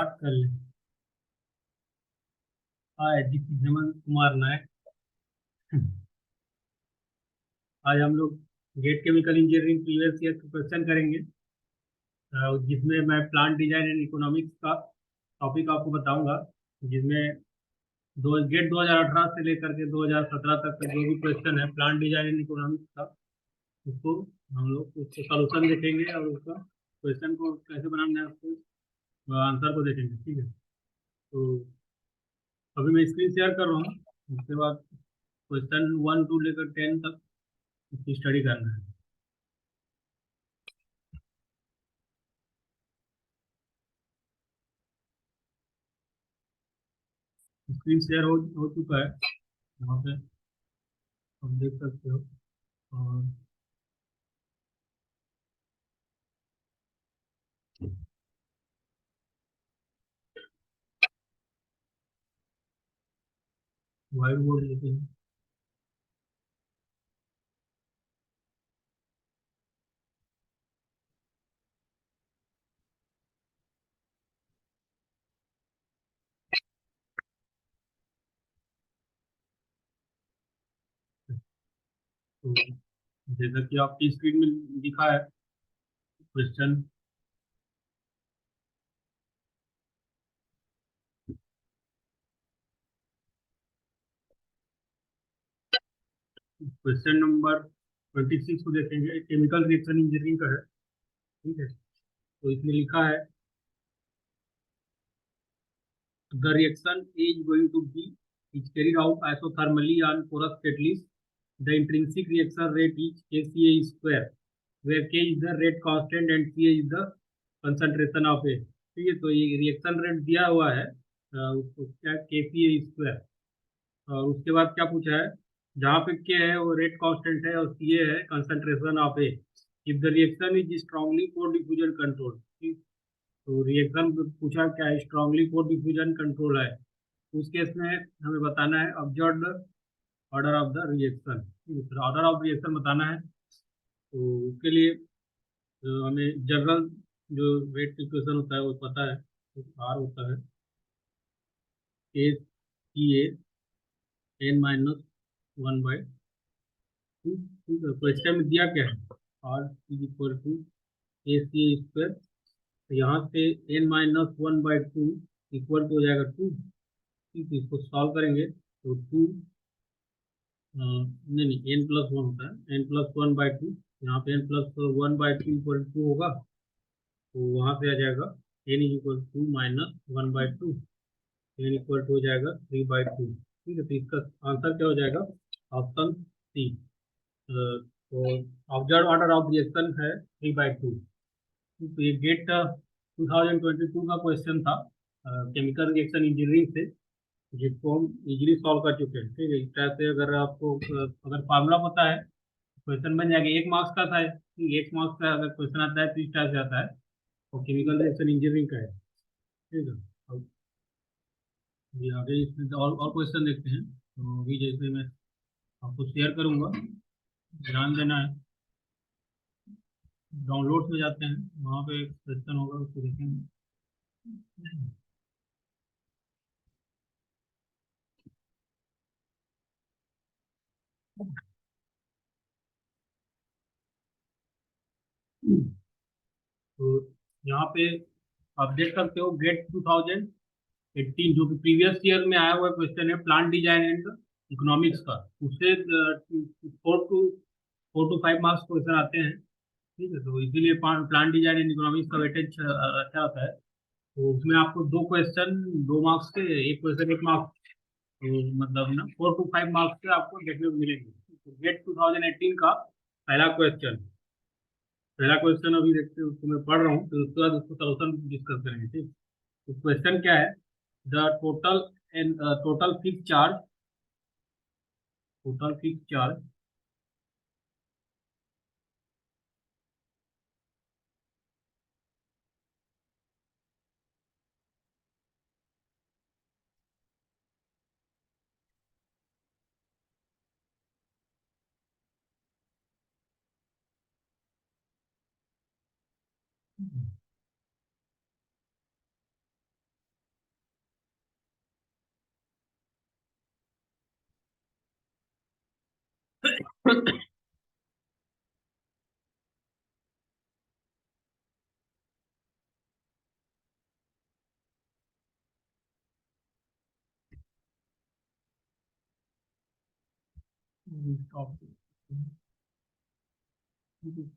बात कर ले। हाय जी, हेमंत कुमार नायक। आज हम लोग GATE chemical engineering previous year question करेंगे, जिसमें मैं प्लांट डिजाइन एंड इकोनॉमिक्स का टॉपिक आपको बताऊंगा। जिसमें दो गेट 2018 से लेकर के 2017 तक का जो भी क्वेश्चन है प्लांट डिजाइन एंड इकोनॉमिक्स का, उसको हम लोग उसको सॉल्यूशन देखेंगे और उसका क्वेश्चन को कैसे बनाना है, उसको आंसर को देखेंगे। ठीक है, तो अभी मैं स्क्रीन शेयर कर रहा हूँ। उसके बाद क्वेश्चन 1 to लेकर 10 तक इसकी स्टडी करना है। स्क्रीन शेयर हो चुका है, यहाँ पे आप देख सकते हो। और व्हाइट बोर्ड लेते हैं। तो जैसा कि आपकी स्क्रीन में दिखा है क्वेश्चन, क्वेश्चन नंबर 26 को देखेंगे। केमिकल रिएक्शन इंजीनियरिंग का है। ठीक है, तो इसमें लिखा है the reaction is going to be is carried out isothermally on porous catalyst. The intrinsic reaction rate is KCA square, where K is the rate constant and CA is the concentration of A। ठीक है, तो ये reaction rate दिया हुआ है, उसको क्या KCA square. और उसके बाद क्या पूछा है, जहाँ पे के है वो रेट कांस्टेंट है और सी ए है concentration of A. If the reaction is strongly core diffusion control. तो रिएक्शन पूछा क्या है, स्ट्रांगली कोर डिफ्यूजन कंट्रोल है। उस केस में हमें बताना है observed order of the reaction. Order of reaction बताना है, तो उसके लिए हमें जनरल जो रेट इक्वेशन होता है वो पता है। आर होता है ए सी ए एन माइनस 1/2। ठीक है, तो इसका में दिया क्या है, R is equal to A C square. तो यहाँ से n-1/2 इक्वल टू हो जाएगा 2। ठीक है, इसको सॉल्व करेंगे तो 2, नहीं नहीं, n+1 होता है, n+1/2। यहाँ पे n+1/2 इक्वल टू होगा, तो वहाँ पे आ जाएगा n is equal to -1/2। n equal to हो जाएगा 3/2। ठीक है, तो इसका आंसर क्या हो जाएगा, ऑप्शन सी। तो ऑब्जर्व ऑर्डर ऑफ रिएक्शन है 3/2। तो ये गेट 2022 का क्वेश्चन था केमिकल रिएक्शन इंजीनियरिंग से, जिसको हम इजीली सॉल्व कर चुके हैं। ठीक है, इस तरह से अगर आपको अगर फार्मूला पता है क्वेश्चन बन जाएगा। 1 मार्क्स का था, 1 मार्क्स का अगर क्वेश्चन आता है तो इस तरह से आता है, और केमिकल रिएक्शन इंजीनियरिंग का है। ठीक है, अब ये आगे इसमें और क्वेश्चन देखते हैं। तो अभी जैसे मैं आपको शेयर करूंगा, ध्यान देना है। डाउनलोड में जाते हैं, वहाँ पे क्वेश्चन होगा, उसको देखेंगे। तो यहाँ पे आप देख सकते हो गेट 2018, जो कि प्रीवियस ईयर में आया हुआ क्वेश्चन है प्लांट डिजाइन एंड इकोनॉमिक्स का। उससे 4 to 5 मार्क्स क्वेश्चन आते हैं। ठीक है, तो इसीलिए प्लांट डिजाइन एंड इकोनॉमिक्स का वेटेज अच्छा होता है। तो उसमें आपको 2 क्वेश्चन 2 मार्क्स के, एक क्वेश्चन 1 मार्क्स, तो मतलब ना 4 to 5 मार्क्स के आपको देखने को मिलेंगे। तो गेट 2018 का पहला क्वेश्चन अभी देखते हैं, उसको मैं पढ़ रहा हूँ, तो उसके बाद उसको सोल्यूशन डिस्कस करेंगे। ठीक, तो क्वेश्चन क्या है, the total and total fix charge, total fix charge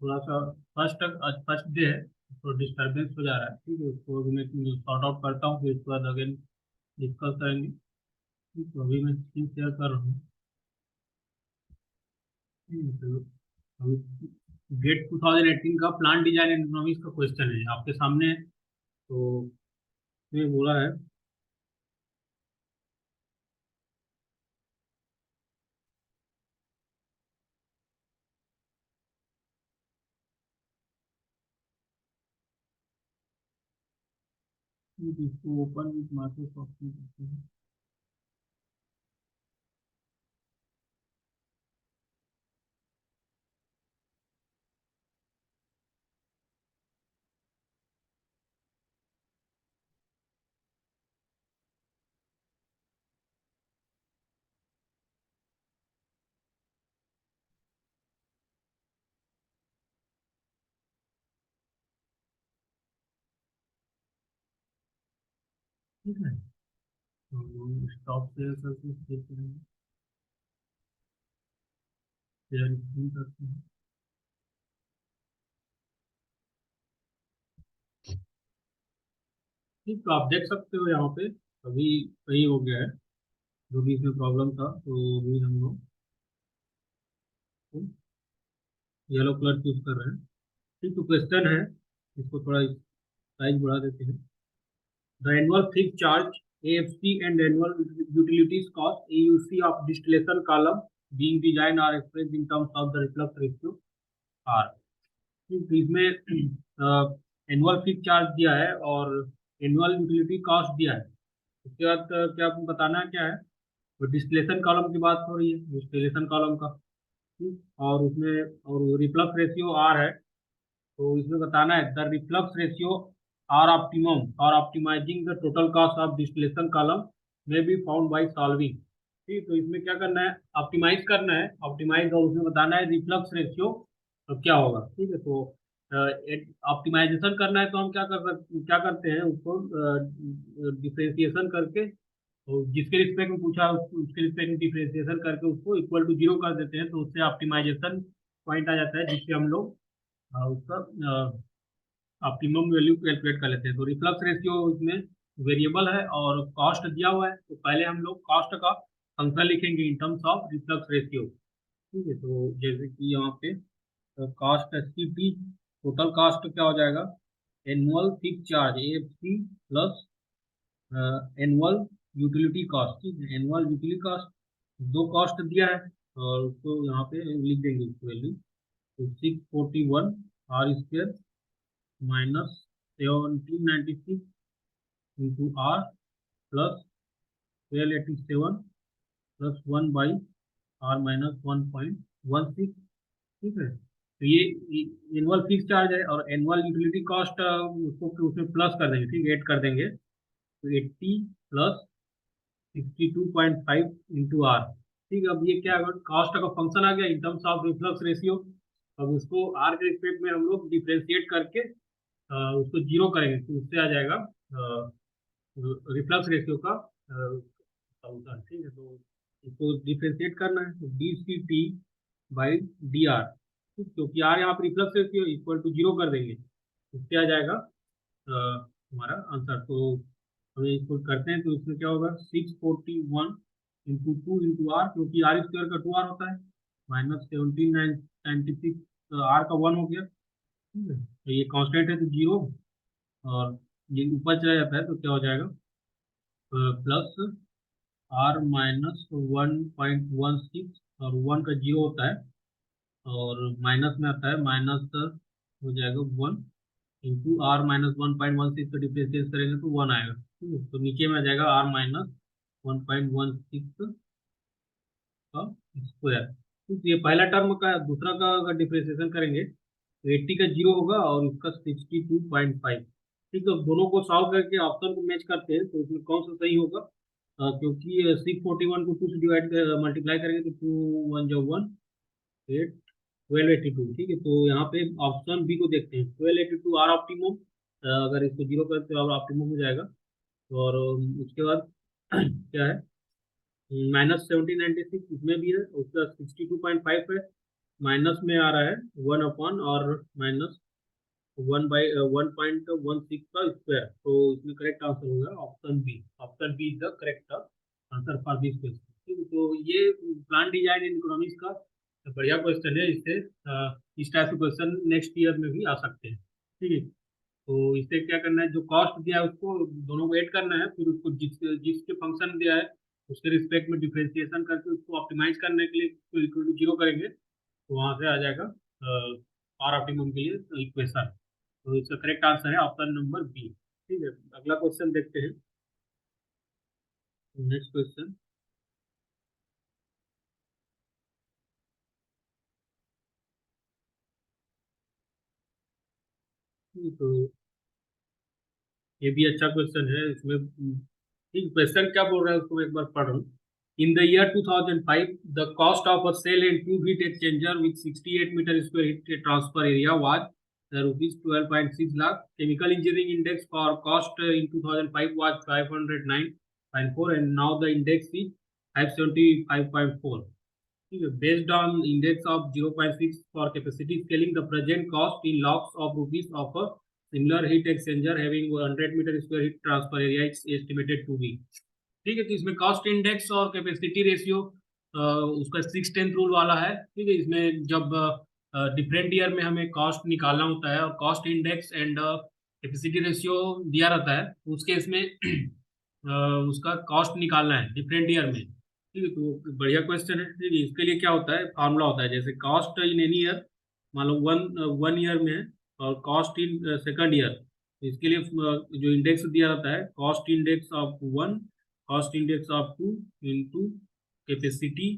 थोड़ा सा फर्स्ट आज फर्स्ट डे है तो डिस्टर्बेंस हो जा रहा है, ठीक है। उसको अभी मैं सॉर्ट आउट करता हूँ, फिर उसके बाद अगेन डिस्कस करेंगे। ठीक, तो अभी मैं स्क्रीन शेयर कर रहा हूँ। ठीक है, तो अभी गेट 2018 का प्लान डिजाइन एंड इकोनॉमिक्स का क्वेश्चन है आपके सामने। तो ये बोला है कि इसको ओपन विथ माइक्रोसॉफ्ट में करते हैं। ठीक है, तो स्टॉप शेयर करके शेयर करेंगे, शेयर स्क्रीन करते हैं। ठीक, तो आप देख सकते हो यहाँ पे अभी सही हो गया है। जो भी इसमें प्रॉब्लम था तो अभी हम लोग येलो कलर चूज कर रहे हैं। ठीक, तो क्वेश्चन है, इसको थोड़ा साइज बढ़ा देते हैं। The annual fix charge AFC and annual utilities cost AUC of distillation column being designed are expressed in terms of the reflux ratio R। तो इसमें एनुअल फिक्स चार्ज दिया है और एनुअल यूटिलिटी कॉस्ट दिया है। उसके बाद क्या आपको बताना है क्या है, तो डिस्टिलेशन कॉलम की बात हो रही है, डिस्टिलेशन कॉलम का। ठीक, और उसमें और रिफ्लक्स रेशियो आर है। तो इसमें बताना है the reflux ratio are optimum और optimizing the total cost of distillation column में बी फाउंड बाय सॉल्विंग। ठीक, तो इसमें क्या करना है, ऑप्टिमाइज करना है, ऑप्टिमाइज, और उसमें बताना है रिफ्लक्स रेशियो क्या होगा। ठीक है, तो ऑप्टिमाइजेशन करना है तो हम क्या करते हैं उसको डिफ्रेंसिएशन करके, तो जिसके रिस्पेक्ट में पूछा उसके रिस्पेक्ट में डिफ्रेंसिएशन करके उसको इक्वल टू जीरो कर देते हैं, तो उससे ऑप्टिमाइजेशन पॉइंट आ जाता है, जिससे हम लोग उसका ऑप्टिमम वैल्यू कैलकुलेट कर लेते हैं। तो रिफ्लक्स रेशियो इसमें वेरिएबल है और कॉस्ट दिया हुआ है, तो पहले हम लोग कॉस्ट का फंक्शन लिखेंगे इन टर्म्स ऑफ रिफ्लक्स रेशियो। ठीक है, तो जैसे कि यहाँ पे कॉस्ट SCT, टोटल कॉस्ट क्या हो जाएगा, annual fix charge AFC plus annual utility cost. ठीक है, एनुअल यूटिलिटी कॉस्ट दो कॉस्ट दिया है और उसको यहाँ पे लिख देंगे उसकी वैल्यू। तो 641 R square minus 1796 into R plus 1287 plus 1/r-1.16। ठीक है, तो ये एनुअल फिक्स चार्ज है और एनुअल यूटिलिटी कॉस्ट उसको उसमें प्लस कर देंगे, ठीक, ऐड कर देंगे। तो 80 प्लस 62.5 इंटू आर। ठीक है, अब ये क्या है, कॉस्ट का फंक्शन आ गया इन टर्म्स ऑफ रिफ्लक्स रेशियो। अब उसको आर के रिस्पेक्ट में हम लोग डिफ्रेंशिएट करके उसको जीरो करेंगे, तो उससे आ जाएगा रिफ्लक्स रेशियो का फंक्शन। ठीक है, तो इसको डिफ्रेंशिएट करना है, तो DCT/DR। क्योंकि आर यहाँ पर reflux ratio equal to zero कर देंगे, उससे आ जाएगा हमारा आंसर। तो हमें इसको करते हैं, तो इसमें क्या होगा, 641 इंटू टू इंटू आर, क्योंकि आर स्क्वायर का 2R होता है, माइनस 1796 आर का 1 हो गया। ठीक है, तो ये कांस्टेंट है तो जीरो, और ये ऊपर चला जाता है तो क्या हो जाएगा, प्लस आर माइनस 1.16, और 1 का जीरो होता है और माइनस में आता है, माइनस हो जाएगा 1 इंटू आर माइनस 1.16 का डिफ्रेंशिएट करेंगे तो 1 आएगा। ठीक है, तो नीचे में आ जाएगा आर माइनस 1.16 का स्क्वायर। ठीक, ये पहला टर्म का, दूसरा का अगर डिफ्रेंशिएशन करेंगे तो 80 का जीरो होगा और इसका 62.5। ठीक है, तो दोनों को सॉल्व करके ऑप्शन को मैच करते हैं, तो इसमें कौन सा सही होगा, क्योंकि 641 को 2 से डिवाइड मल्टीप्लाई करेंगे तो 2 1 जो 1, 8 1282, ठीक है। तो यहाँ पे ऑप्शन बी को देखते हैं, 1282 आर ऑप्टिमम। अगर इसको जीरो करते हो ऑप्टिमम हो जाएगा। और उसके बाद क्या है, -1796 इसमें भी है, उसका 62.5 है। माइनस में आ रहा है 1 और -1/1.16 का स्क्वायर। तो इसमें करेक्ट आंसर होगा option B. Option B is the correct answer for this question, ठीक है। तो ये प्लान डिजाइन इन इकोनॉमिक्स का बढ़िया क्वेश्चन है। इससे इस टाइप के क्वेश्चन नेक्स्ट ईयर में भी आ सकते हैं, ठीक है। तो इससे क्या करना है, जो कॉस्ट दिया है उसको दोनों को ऐड करना है, फिर उसको जिसके फंक्शन दिया है उसके रिस्पेक्ट में डिफरेंशिएशन करके उसको ऑप्टिमाइज करने के लिए इक्वल टू जीरो करेंगे, तो वहां से आ जाएगा आर ऑप्टिमम के लिए इक्वेशन। तो इसका करेक्ट आंसर है ऑप्शन नंबर बी, ठीक है। अगला क्वेश्चन देखते हैं, नेक्स्ट क्वेश्चन। तो ये भी अच्छा क्वेश्चन है। इसमें ठीक क्वेश्चन क्या बोल रहा है उसको मैं एक बार पढ़ रहा हूँ। In the year 2005 the cost of a shell and tube heat exchanger with 68 metre square heat transfer area was rupees 12.6 lakh. Chemical engineering index for cost in 2005 was 509.4 and now the index is 575.4, ठीक है। Based on index of 0.6 for capacity scaling the present cost in lakhs of rupees of a similar heat exchanger having 100 metre square heat transfer area is estimated to be, ठीक है। तो इसमें cost index और capacity ratio उसका 6/10 rule वाला है, ठीक है। इसमें जब डिफरेंट ईयर में हमें कॉस्ट निकालना होता है और cost index and capacity ratio दिया रहता है, तो उसके इसमें उसका कॉस्ट निकालना है डिफरेंट ईयर में, ठीक है। तो बढ़िया क्वेश्चन है, ठीक है। इसके लिए क्या होता है, फार्मूला होता है, जैसे कॉस्ट इन एनी ईयर, मान लो वन वन ईयर में है, और कॉस्ट इन सेकंड ईयर, इसके लिए जो इंडेक्स दिया रहता है, cost index of one, cost index of two into capacity.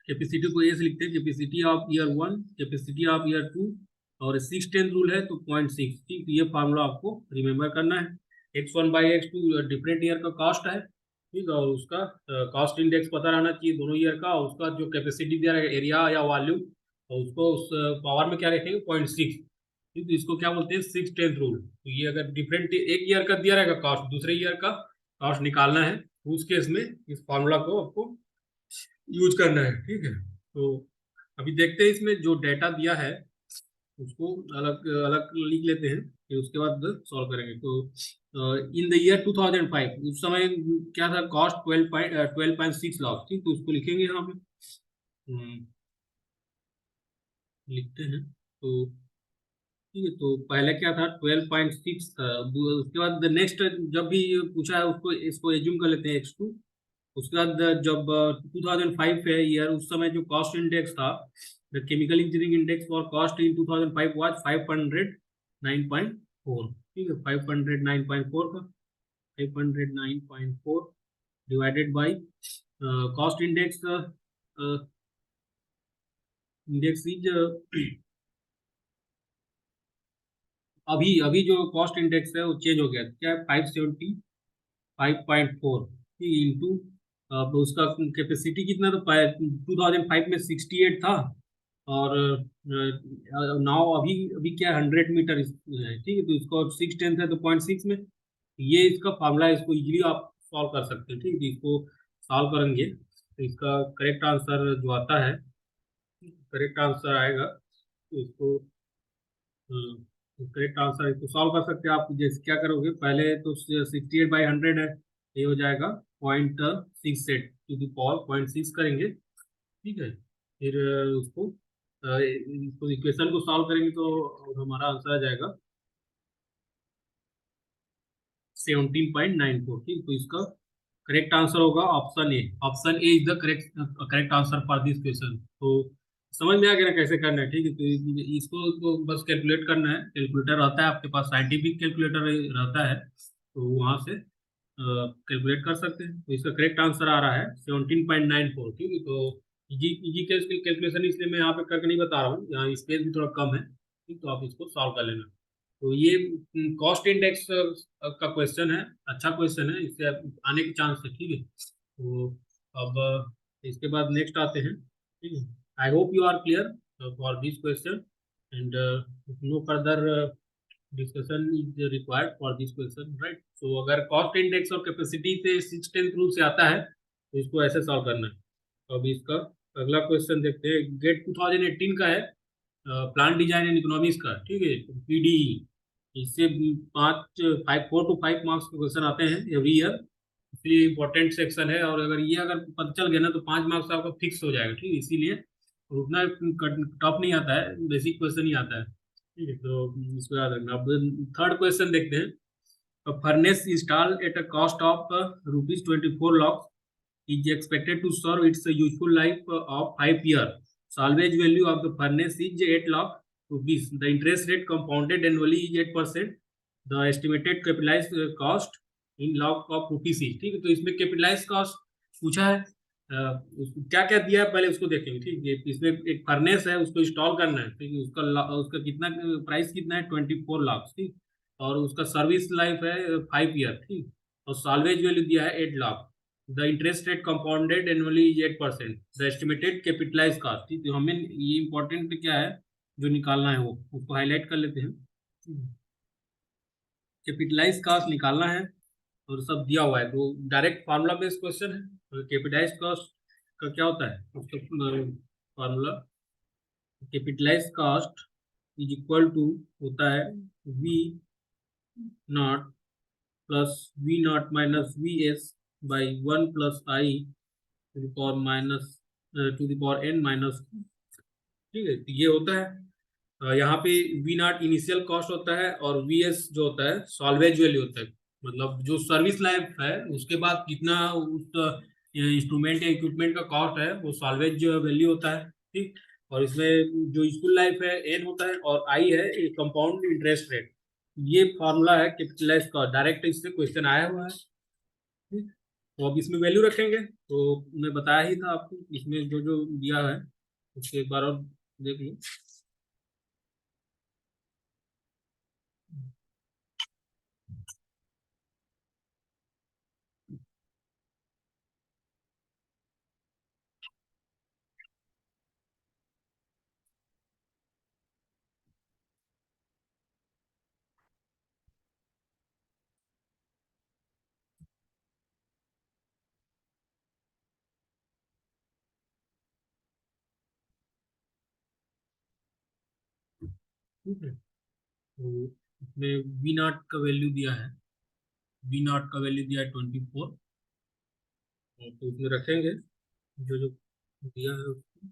Capacity को ये से लिखते हैं, capacity of year one, capacity of year two, और 6/10 रूल है तो 0.6, ठीक। ये फार्मूला आपको रिमेम्बर करना है। x1/x2 डिफरेंट ईयर का कॉस्ट है, ठीक है, और उसका कॉस्ट इंडेक्स पता रहना चाहिए दोनों ईयर का, और उसका जो कैपेसिटी दिया रहेगा एरिया या वॉल्यूम, और उसको उस पावर में क्या रखेंगे 0.6, ठीक है। इसको क्या बोलते हैं 6/10 रूल। तो ये अगर डिफरेंट एक ईयर का दिया रहेगा कॉस्ट, दूसरे ईयर का कॉस्ट निकालना है, उस केस में इस फार्मूला को आपको यूज करना है, ठीक है। तो अभी देखते हैं इसमें जो डेटा दिया है उसको अलग अलग लिख लेते हैं, फिर उसके बाद सॉल्व करेंगे। तो इन द ईयर 2005 उस समय क्या था, कॉस्ट 12.6 लाख, ठीक। तो उसको लिखेंगे यहाँ पे, लिखते हैं। तो ठीक है, तो पहले क्या था 12.6 था, उसके बाद नेक्स्ट जब भी पूछा है उसको इसको एज्यूम कर लेते हैं x2। उसके बाद जब 2005 है ईयर, उस समय जो कॉस्ट इंडेक्स था, the chemical engineering index for cost in 2005 was 509.4, ठीक है। 509.4 का 509.4 divided by cost index, index is अभी अभी जो कॉस्ट इंडेक्स है वो चेंज हो गया, क्या है 575.4, इंटू उसका कैपेसिटी कितना, तो 2005 में 68 था, और नाउ अभी अभी क्या 100 मीटर है, ठीक है। तो इसको 6/10 है तो 0.6 में, ये इसका फार्मूला है, इसको इजीली आप सॉल्व कर सकते हैं, ठीक है। तो इसको सॉल्व करेंगे तो इसका करेक्ट आंसर जो आता है, करेक्ट आंसर आएगा, तो इसको करेक्ट आंसर इसको सॉल्व कर सकते हैं आप। जैसे क्या करोगे, पहले तो 68/100 है, ये हो जाएगा 0.6 टू द पावर 0.6 करेंगे, ठीक है। फिर इसको इक्वेशन को सॉल्व करेंगे तो हमारा आंसर आ जाएगा 17.94, ठीक। तो इसका करेक्ट आंसर होगा option A. Option A is the correct correct answer for this question. तो समझ में आ गया ना कैसे करना है, ठीक है। तो इसको तो बस कैलकुलेट करना है, कैलकुलेटर रहता है आपके पास, साइंटिफिक कैलकुलेटर रहता है, तो वहां से कैलकुलेट कर सकते हैं। तो इसका करेक्ट आंसर आ रहा है 17.94, ठीक है। तो इजी इजी कैलकुलेशन इसलिए मैं यहाँ पे करके नहीं बता रहा हूँ, यहाँ स्पेस भी थोड़ा कम है, ठीक। तो आप इसको सॉल्व कर लेना। तो ये कॉस्ट इंडेक्स का क्वेश्चन है, अच्छा क्वेश्चन है, इससे आने के चांस है, ठीक है। तो अब इसके बाद नेक्स्ट आते हैं, ठीक है। I hope you are clear for this question, and no further discussion is required for this question, right? So अगर कॉस्ट इंडेक्स और कैपेसिटी से 6/10 रूल से आता है तो इसको ऐसे सॉल्व करना है। तो अभी इसका अगला क्वेश्चन देखते हैं। गेट 2018 का है, प्लांट डिजाइन एंड इकोनॉमिक्स का, ठीक है, पीडीई। इससे 4 to 5 मार्क्स के क्वेश्चन आते हैं एवरी ईयर, इसलिए इम्पोर्टेंट सेक्शन है। और अगर पता चल गया ना तो 5 मार्क्स आपका फिक्स हो जाएगा, ठीक है। इसीलिए और उतना टफ नहीं आता है, बेसिक क्वेश्चन ही आता है, ठीक है। तो इसको याद रखना। अब थर्ड क्वेश्चन देखते हैं। Furnace install at a cost of ₹24 lakh is expected to serve its useful life of 5 years. Salvage value of the furnace is 8 lakh rupees. The interest rate compounded annually is 8%. The estimated capitalized cost in lakh of rupees is, ठीक है। तो इसमें capitalise cost पूछा है, क्या क्या दिया है पहले उसको देखेंगे, ठीक है। इसमें एक फर्नेस है, उसको इंस्टॉल करना है, ठीक है। उसका कितना प्राइस कितना है, 24 लाख, ठीक। और उसका सर्विस लाइफ है 5 ईयर, ठीक। और साल्वेज वैल्यू दिया है 8 lakh. The interest rate compounded annually is 8%। The estimated capitalise cost, ठीक है। हमें ये इंपॉर्टेंट क्या है जो निकालना है वो उसको हाईलाइट कर लेते हैं। कैपिटलाइज कास्ट निकालना है और सब दिया हुआ है, तो डायरेक्ट फार्मूला बेस्ड क्वेश्चन है। कैपिटलाइज कास्ट का क्या होता है, उसका formula capitalise cost is equal to होता है V nought plus V nought minus V S by 1 plus I to the power minus to the power n minus, ठीक है। तो ये होता है यहाँ पे वी नॉट इनिशियल कॉस्ट होता है और वी एस जो होता है सॉल्वेज वैल्यू होता है, मतलब जो सर्विस लाइफ है उसके बाद कितना उस इंस्ट्रूमेंट या इक्विपमेंट का कॉस्ट है वो सॉल्वेज वैल्यू होता है, ठीक। और इसमें जो यूजफुल लाइफ है एन होता है और आई है कंपाउंड इंटरेस्ट रेट। ये फॉर्मूला है कैपिटलाइज का, डायरेक्ट इससे क्वेश्चन आया हुआ है, ठीक। तो अब इसमें वैल्यू रखेंगे, तो मैं बताया ही था आपको, इसमें जो जो दिया है उसके एक बार और देख लो। ठीक है, तो इसमें वी नॉट का वैल्यू दिया है, वी नॉट का वैल्यू दिया है 24, तो इसमें रखेंगे जो जो दिया है उसको।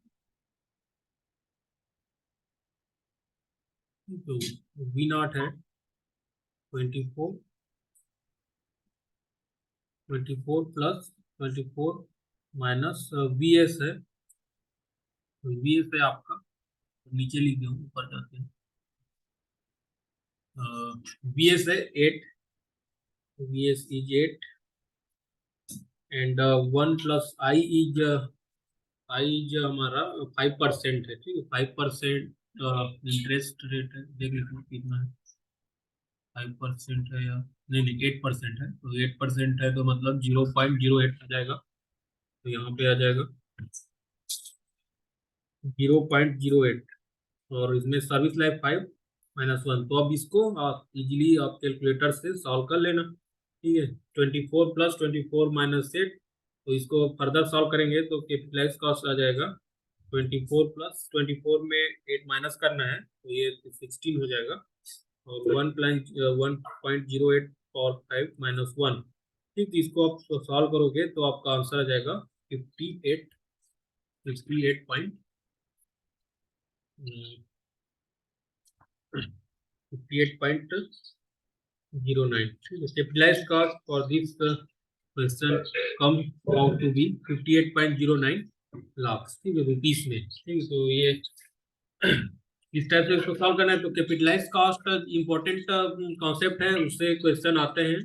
तो वी नॉट है 24, 24 प्लस 24 माइनस वी एस है, तो वी एस है आपका, नीचे लिख दिया हूँ, ऊपर जाते हैं। वी एस है 8, V S is 8 and 1 plus I is हमारा 5% है, ठीक है। 5% इंटरेस्ट रेट है, देख लीजिए कितना है, 5% है या नहीं नहीं 8% है, तो 8% है तो मतलब 0.08 आ जाएगा। तो यहाँ पे आ जाएगा 0.08, और इसमें सर्विस लाइफ 5 - 1। तो अब इसको आप इजीली आप कैलकुलेटर से सॉल्व कर लेना, ठीक है। 24 प्लस 24 माइनस 8, तो इसको फर्दर सॉल्व करेंगे तो कैपिटलाइज कॉस्ट आ जाएगा 24 प्लस 24 में 8 माइनस करना है तो ये 16 हो जाएगा, और 1.08 और 5 - 1, ठीक। इसको आप सॉल्व करोगे तो आपका आंसर आ जाएगा 58, 58.09, ठीक है। Capitalised cost for this question come out to be 58.09 lakh, ठीक है, रुपीस में, ठीक है। तो ये इस टाइप से इसको सॉल्व करना है। तो कैपिटलाइज कॉस्ट इंपॉर्टेंट कॉन्सेप्ट है, उससे क्वेश्चन आते हैं,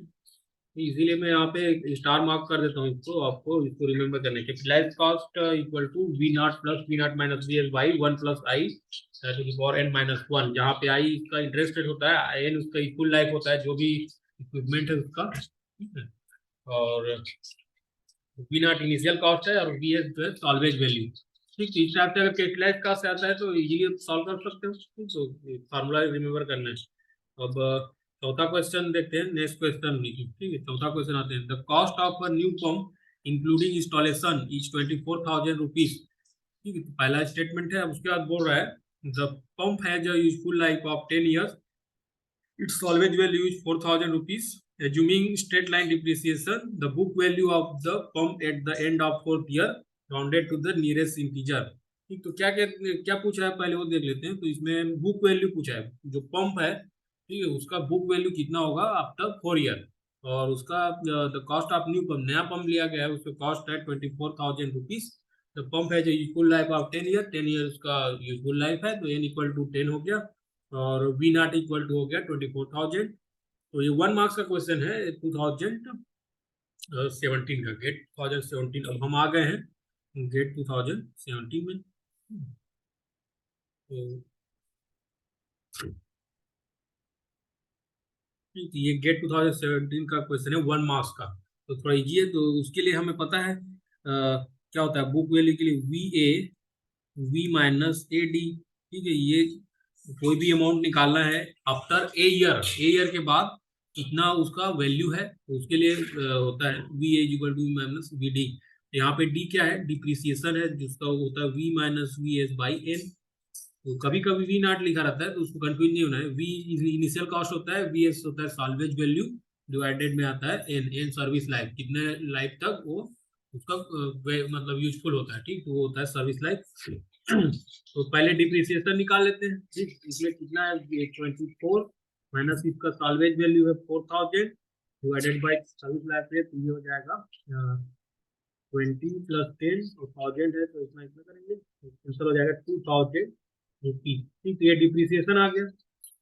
इसीलिए मैं यहाँ पे स्टार मार्क कर देता हूँ इसको, आपको इसको रिमेम्बर करना है। Capitalise cost equal to V nought plus V nought minus V S by 1 plus I to the power n - 1, जहाँ पे आई इसका इंटरेस्ट रेट होता है, एन उसका इक्वल लाइफ होता है जो भी इक्विपमेंट है उसका, ठीक है। और वी नॉट इनिशियल कॉस्ट है और वी एस जो है सॉल्वेज वैल्यू, ठीक, तो इस टाइप से अगर कैपिटलाइज का से आता है तो इजीली सॉल्व कर सकते हो। ठीक, तो फार्मूला रिमेम्बर करना है। अब चौथा क्वेश्चन देखते हैं, नेक्स्ट क्वेश्चन। ठीक है, चौथा क्वेश्चन आते हैं। The cost of a new pump including installation is 24,000 rupees. ठीक है, तो पहला स्टेटमेंट है। अब उसके बाद बोल रहा है the pump has a useful life of 10 years, its salvage value is 4,000 rupees. Assuming straight line depreciation, the book value of the pump at the end of fourth year rounded to the nearest integer. ठीक, तो क्या क्या क्या पूछ रहा है पहले वो देख लेते हैं। तो इसमें बुक वैल्यू पूछा है, जो पंप है ठीक है उसका बुक वैल्यू कितना होगा आफ्टर 4 ईयर, और उसका the cost of new pump, नया पंप लिया गया है उसका कॉस्ट है 24,000 रुपीज। द पंप है जो useful life of 10 year, 10 year उसका यूजफुल लाइफ है, तो एन इक्वल टू 10 हो गया, और वी नॉट इक्वल टू हो गया 24,000। तो ये 1 मार्क्स का क्वेश्चन है 2017 का, गेट 2017। अब हम आ गए हैं गेट 2017 में। तो ये गेट 2017 का क्वेश्चन है 1 मार्क्स का, तो थोड़ा इजी है। तो उसके लिए हमें पता है क्या होता है बुक वैल्यू के लिए, V A V minus A D. ठीक है, ये कोई भी अमाउंट निकालना है आफ्टर ए ईयर के बाद कितना उसका वैल्यू है, तो उसके लिए होता है V A equal to minus V D. यहाँ पे डी क्या है, डिप्रिसिएशन है, जिसका होता है V minus V S by N. तो कभी कभी वी नॉट लिखा रहता है, तो उसको कंफ्यूज नहीं होना है। वी इनिशियल कॉस्ट होता है, वी एस होता है साल्वेज वैल्यू, डिवाइडेड में आता है एन, एन सर्विस लाइफ, कितने लाइफ तक वो उसका मतलब यूजफुल होता है। ठीक, तो वो होता है सर्विस लाइफ। तो पहले डिप्रिसिएशन निकाल लेते हैं। ठीक, इसमें कितना है 24 माइनस इसका साल्वेज वैल्यू है 4,000 डिवाइडेड बाई सर्विस लाइफ है, तो ये हो जाएगा 20 प्लस 10 और 1000 है, तो इसमें इसमें करेंगे आंसर हो जाएगा 2,000 रुपीज। ठीक, तो ये डिप्रिसिएशन आ गया।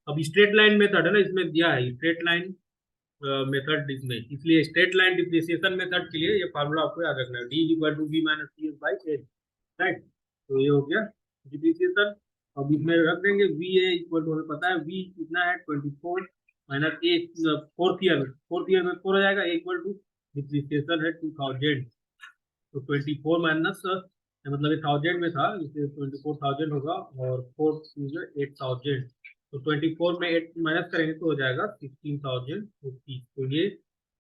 अब स्ट्रेट लाइन मेथड है ना, इसमें दिया है स्ट्रेट लाइन मेथड इसमें, इसलिए स्ट्रेट लाइन डिप्रिसिएशन मेथड के लिए ये फार्मूला आपको याद रखना है, D equal to V minus C S by N. Right, तो ये हो गया डिप्रिसिएशन। अब इसमें रख देंगे वी ए इक्वल टू, हमें पता है वी कितना है 24 माइनस ए, फोर्थ ईयर में 4 हो जाएगा, इक्वल टू डिप्रिसिएशन है 2,000। तो 24 माइनस मतलब 1,000 में था, इसलिए 24,000 होगा, और 4 8,000। तो 24 में 8 माइनस करेंगे तो हो जाएगा 16,000 रुपीज। तो ये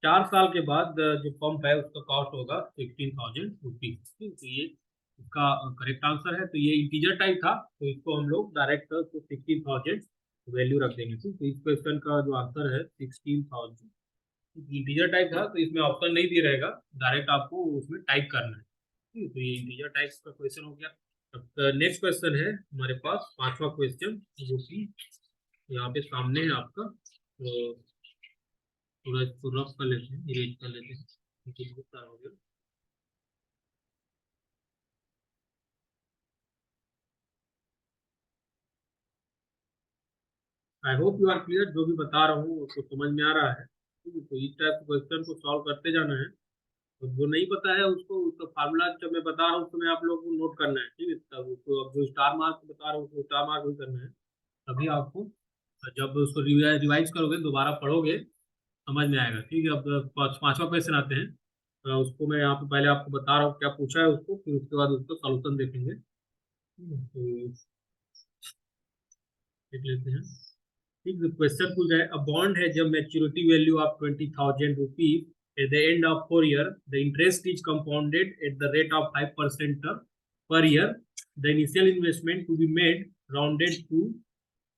4 साल के बाद जो पंप है उसका कॉस्ट होगा 16,000 रुपीज। तो ये इसका करेक्ट आंसर है। तो ये इंटीजर टाइप था, तो इसको हम लोग डायरेक्ट 16,000 वैल्यू रख देंगे। तो इस क्वेश्चन का जो आंसर है 16,000। इंटीजर टाइप था, तो इसमें ऑप्शन नहीं दिया रहेगा, डायरेक्ट आपको उसमें टाइप करना है। ठीक है, तो ये इंटीजर टाइप का क्वेश्चन हो गया। अब नेक्स्ट क्वेश्चन है हमारे पास, पांचवा क्वेश्चन, जो कि यहाँ पे सामने है आपका। तो थोड़ा इसको रफ कर लेते हैं, इरेज कर लेते हैं, क्योंकि बहुत सारा हो गया। I hope you are clear, जो भी बता रहा हूँ उसको समझ में आ रहा है। ठीक है, तो इस टाइप के क्वेश्चन को सॉल्व करते जाना है। तो जो नहीं पता है उसको, उसका फार्मूला जब मैं बता रहा हूँ उसमें आप लोग को नोट करना है। ठीक है, तब उसको, अब जो स्टार मार्क बता रहा हूँ उसको स्टार मार्क भी करना है, तभी आपको जब उसको रिवाइज करोगे दोबारा पढ़ोगे समझ में आएगा। ठीक है, अब पांचवा क्वेश्चन आते हैं। उसको मैं यहाँ पे पहले आपको बता रहा हूँ क्या पूछा है उसको, फिर उसके बाद उसको सॉल्यूशन देखेंगे। तो देख लेते हैं। ठीक, क्वेश्चन पूछ रहा है अ बॉन्ड है जब maturity value of 20,000 rupees at the end of 4 year, the interest is compounded at the rate of 5% per year, the initial investment to be made rounded to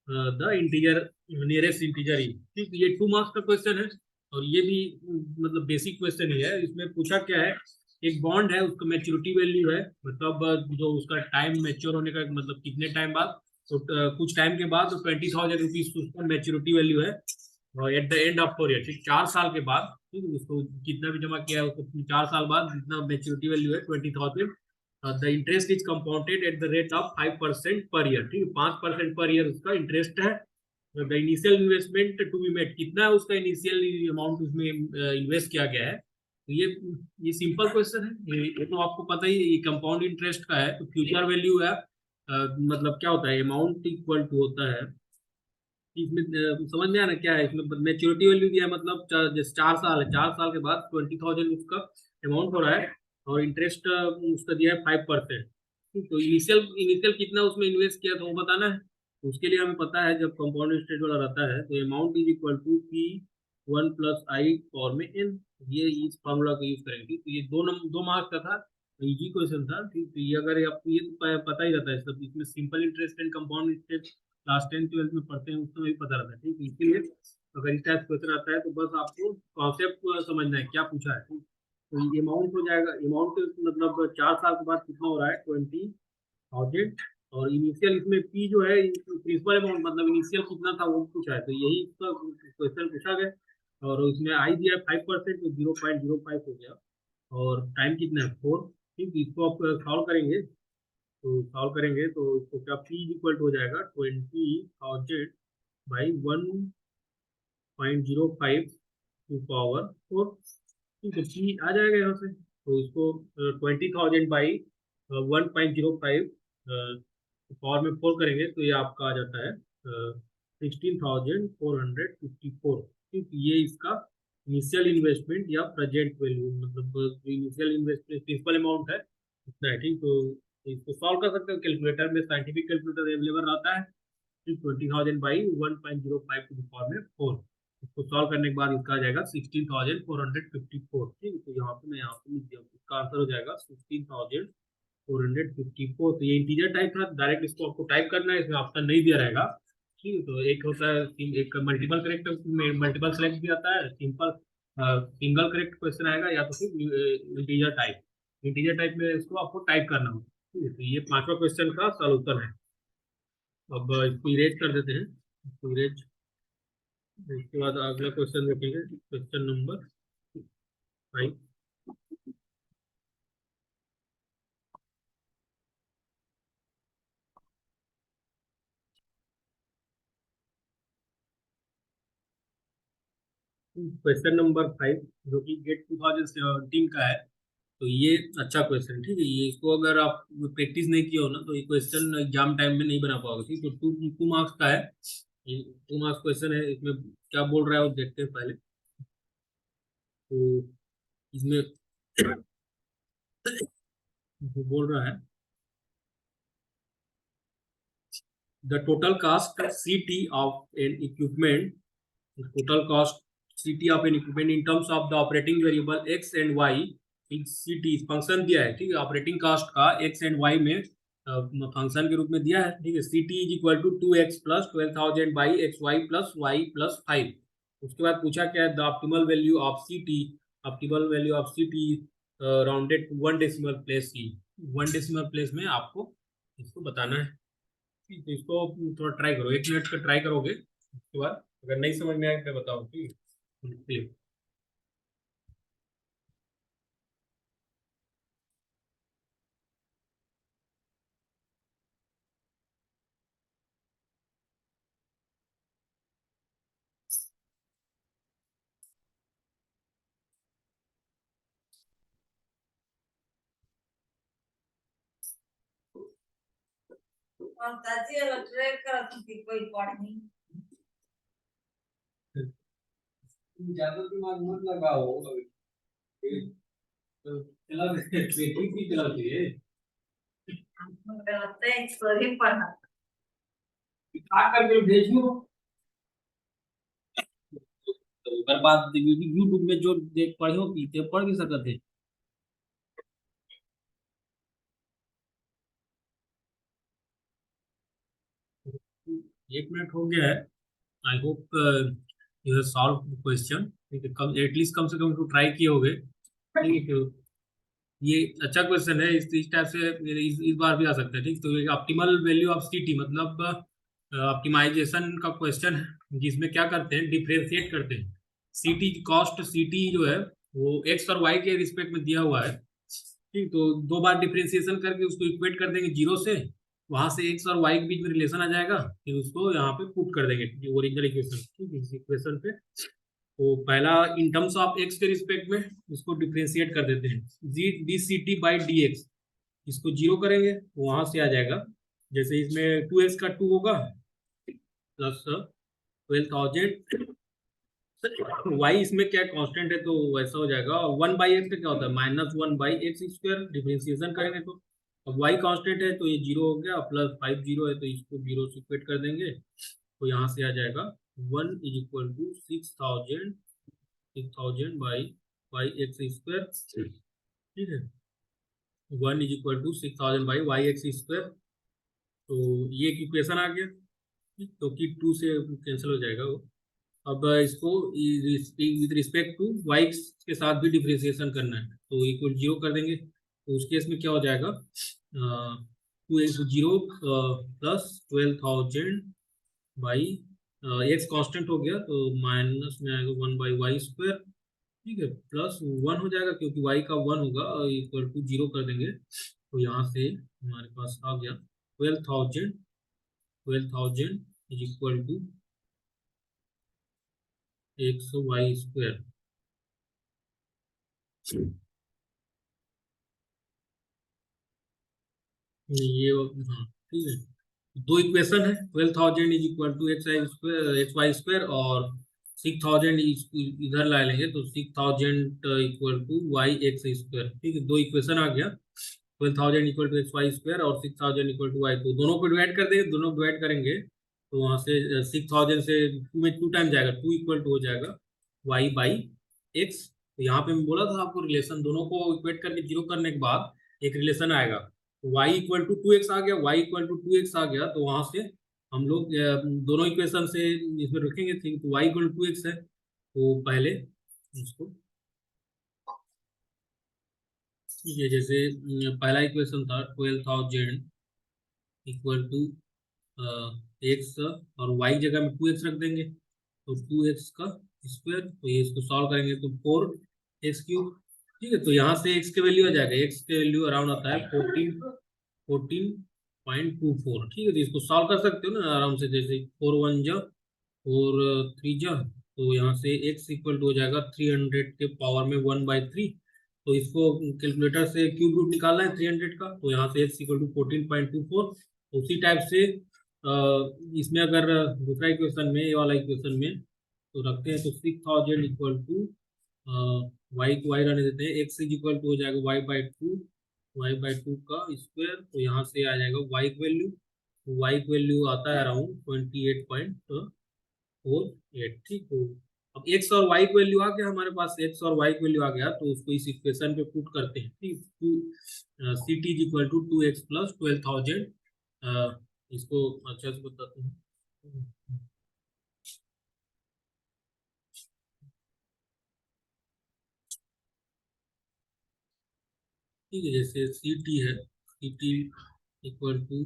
the integer nearest integer ई। ठीक, ये 2 marks का question है, और ये भी मतलब basic question ही है। इसमें पूछा क्या है, एक बॉन्ड है उसका मैच्योरिटी वैल्यू है, मतलब जो उसका टाइम मैच्योर होने का मतलब कितने टाइम बाद, तो कुछ टाइम के बाद 20,000 रुपीज उसका मैच्योरिटी वैल्यू है, और eight the end of 4 year, ठीक 4 साल के बाद। ठीक है, उसको कितना भी जमा किया है उसको 4 साल बाद जितना मैच्योरिटी वैल्यू है 20,000, the interest is compounded at the rate of 5% per year. ठीक है, 5% पर ईयर उसका इंटरेस्ट है। The initial investment to be made, कितना है उसका इनिशियल अमाउंट उसमें इन्वेस्ट किया गया है। तो ये सिंपल क्वेश्चन है, ये तो आपको पता ही है, ये कंपाउंड इंटरेस्ट का है। तो फ्यूचर वैल्यू है मतलब क्या होता है, अमाउंट इक्वल टू होता है इसमें समझ में आया ना क्या है, इसमें मेच्योरिटी वैल्यू दिया है, मतलब जैसे 4 साल है, 4 साल के बाद 20,000 उसका अमाउंट हो रहा है, और इंटरेस्ट उसका दिया है 5%। तो इनिशियल कितना उसमें इन्वेस्ट किया तो वो बताना है। उसके लिए हमें पता है जब कंपाउंड इंटरेस्ट वाला रहता है तो amount is equal to P one plus I power में एन। ये इस फॉर्मूला का यूज करेंगे। तो ये दो मार्क्स का था, इजी क्वेश्चन था। ठीक, तो ये अगर आपको ये तो पता ही रहता है सब, इसमें simple interest and compound interest class 10 12 में पढ़ते हैं, उसमें भी पता रहता है। ठीक, इसीलिए अगर इस टाइप क्वेश्चन आता है तो बस आपको कॉन्सेप्ट समझना है क्या पूछा है। ठीक? तो ये अमाउंट हो जाएगा, अमाउंट मतलब 4 साल के बाद कितना हो रहा है 20,000। और इनिशियल इसमें पी जो है प्रिंसिपल अमाउंट मतलब इनिशियल कितना था वो पूछा है, तो यही इसका क्वेश्चन पूछा गया। और उसमें आई दिया 5%, तो 0.05 हो गया। और टाइम कितना है 4। ठीक, इसको आप सॉल्व करेंगे तो इसको क्या पी इक्वल हो जाएगा 20,000 बाई 1.05 टू पावर 4। ठीक है, पी आ जाएगा यहाँ से। तो इसको 20,000 बाई 1.05 पावर में 4 करेंगे तो ये आपका आ जाता है 16,454। ठीक, ये इसका इनिशियल इन्वेस्टमेंट या प्रेजेंट वैल्यू मतलब इनिशियल इन्वेस्टमेंट प्रिंसिपल अमाउंट है इतना है। ठीक, तो इसको सॉल्व कर सकते हो कैलकुलेटर में, साइंटिफिक कैलकुलेटर अवेलेबल रहता है। 20,000 बाई 1.05 टू द पावर में 4। इसको सॉल्व करने के बाद इसका आ जाएगा 16,454। ठीक है, तो यहाँ पे लिख दिया, इसका आंसर हो जाएगा 16,454। तो ये इंटीजर टाइप था, डायरेक्ट इसको आपको टाइप करना है, इसमें ऑप्शन नहीं दिया रहेगा। ठीक है, तो एक होता है एक मल्टीपल करेक्ट, मल्टीपल सेलेक्ट भी आता है, सिंगल करेक्ट क्वेश्चन आएगा, या तो फिर इंटीजर टाइप में इसको आपको टाइप करना होगा। ठीक है, तो ये पांचवा क्वेश्चन का सॉल्यूशन है। अब इसको इरेज कर देते हैं, इसको इरेज। इसके बाद अगला क्वेश्चन देखेंगे, क्वेश्चन नंबर 5। क्वेश्चन नंबर 5 जो कि गेट 2017 का है। तो ये अच्छा क्वेश्चन, ठीक है। ये इसको अगर आप प्रैक्टिस नहीं किया हो ना तो ये क्वेश्चन एग्जाम टाइम में नहीं बना पाओगे। ठीक, तो टू मार्क्स का है, ये 2 मार्क्स क्वेश्चन है। इसमें क्या बोल रहा है वो देखते हैं पहले। तो इसमें जो बोल रहा है, the total cast CT of N equipment, total cost CT of an equipment in terms of the operating variable x and y। CT function दिया है, ठीक है, ऑपरेटिंग कॉस्ट का x एंड y में फंक्शन के रूप में दिया है। ठीक है, CT is equal to 2x plus 12,000 by XY plus y plus 5। उसके बाद पूछा क्या है, the optimal value of CT, optimal value of CT rounded to 1 decimal place की, 1 डेसिमल प्लेस में आपको इसको बताना है। ठीक है, इसको थोड़ा ट्राई करो, 1 मिनट का ट्राई करोगे, उसके बाद अगर नहीं समझ में आए तो बताओ। ठीक है, ज्यादा दिमाग मत लगाओ तो चला ठीक भी चलाती है। करके भेजियो तो ओकर बाद यूट्यूब में जो देख पढ़ो की पढ़ भी सकते थे। 1 मिनट हो गया है। I hope you have solve question. ठीक है, कम एटलीस्ट कम से कम इसको ट्राई किए होगे। ठीक है, तो ये अच्छा क्वेश्चन है, इस टाइप से इस बार भी आ सकता है। ठीक, तो ऑप्टिमल वैल्यू ऑफ CT मतलब ऑप्टिमाइजेशन का क्वेश्चन है, जिसमें क्या करते हैं, डिफ्रेंशिएट करते हैं। CT कॉस्ट, CT जो है वो एक्स और वाई के रिस्पेक्ट में दिया हुआ है। ठीक, तो 2 बार डिफ्रेंशिएशन करके उसको इक्वेट कर देंगे 0 से, वहां से एक्स और वाई के बीच में रिलेशन आ जाएगा, फिर उसको यहाँ पे पुट कर देंगे ओरिजिनल इक्वेशन। ठीक है, इस इक्वेशन पे तो पहला इन टर्म्स ऑफ एक्स के रिस्पेक्ट में इसको डिफ्रेंशिएट कर देते हैं, dCT बाई dx। इसको 0 करेंगे तो वहां से आ जाएगा, जैसे इसमें 2x का 2 होगा प्लस 12,000 वाई इसमें क्या कांस्टेंट है तो वैसा हो जाएगा। 1/x का क्या होता है, -1/x स्क्वायर, डिफरेंशिएशन करेंगे तो अब y कांस्टेंट है तो ये 0 हो गया, प्लस 5 0 है तो इसको 0 से इक्वेट कर देंगे, तो यहाँ से आ जाएगा 1 is equal to 6000 by Y X square. ठीक है, 1 is equal to 6000 by Y X square. तो ये इक्वेशन आ गया, तो कि 2 से कैंसिल हो जाएगा वो। अब इसको विद रिस्पेक्ट टू वाई के साथ भी डिफ्रेंसिएशन करना है, तो इक्वल 0 कर देंगे। तो उस केस में क्या हो जाएगा, 2 x 0 plus 12,000 by x constant हो गया, तो माइनस में आएगा 1 बाई वाई स्क्वायर। ठीक है, प्लस 1 हो जाएगा क्योंकि y का 1 होगा, इक्वल टू 0 कर देंगे, तो यहाँ से हमारे पास आ गया 12,000 is equal to X Y square. ये हाँ ठीक है, दो इक्वेशन है, 12,000 is equal to X I square X Y square, और 6,000 इधर ला लेंगे तो 6,000 equal to Y X square. ठीक है, दो इक्वेशन आ गया, 12,000 equal to X Y square और 6,000 इक्वल टू वाई। तो दोनों को डिवाइड कर देंगे, दोनों डिवाइड करेंगे तो वहां से 6,000 से 2 में 2 टाइम जाएगा, 2 इक्वल टू हो जाएगा वाई बाई एक्स। तो यहाँ पे मैं बोला था आपको रिलेशन, दोनों को इक्वेट करके जीरो करने के बाद एक रिलेशन आएगा, y इक्वल टू 2x आ गया, y इक्वल टू 2x आ गया, तो वहां से हम लोग दोनों इक्वेशन से इसमें रखेंगे थिंग, तो y इक्वल टू 2x है, तो पहले इसको, ठीक है, जैसे पहला इक्वेशन था 12,000 इक्वल टू एक्स, और y जगह में 2x रख देंगे, तो 2x का स्क्वायर, तो ये इसको सॉल्व करेंगे तो 4x क्यूब। ठीक है, तो यहाँ से x के वैल्यू आ जाएगा, x के वैल्यू अराउंड आता है 14.24। ठीक है, तो इसको सॉल्व कर सकते हो ना आराम से, जैसे 4 1 जा और 3 जा, तो यहाँ से x इक्वल टू हो जाएगा 300 के पावर में 1/3। तो इसको कैलकुलेटर से क्यूब रूट निकालना है 300 का, तो यहाँ से x इक्वल टू 14.24। उसी टाइप से इसमें अगर दूसरा इक्वेशन में, ये वाला इक्वेशन में तो रखते हैं, तो 6,000 इक्वल टू वाई को वाई रहने देते हैं, एक्स इज इक्वल टू हो जाएगा वाई बाई टू का स्क्वायर, तो यहाँ से आ जाएगा वाई की वैल्यू, वाई की वैल्यू आता है अराउंड 28.48। ठीक, तो अब एक्स और वाई की वैल्यू आ गया हमारे पास, एक्स और वाई की वैल्यू आ गया, तो उसको इस इक्वेशन पे पुट करते हैं। ठीक, C T is equal to 2x plus 12,000। इसको अच्छा से बताते हैं। ठीक है, जैसे सी टी है, सी टी इक्वल टू,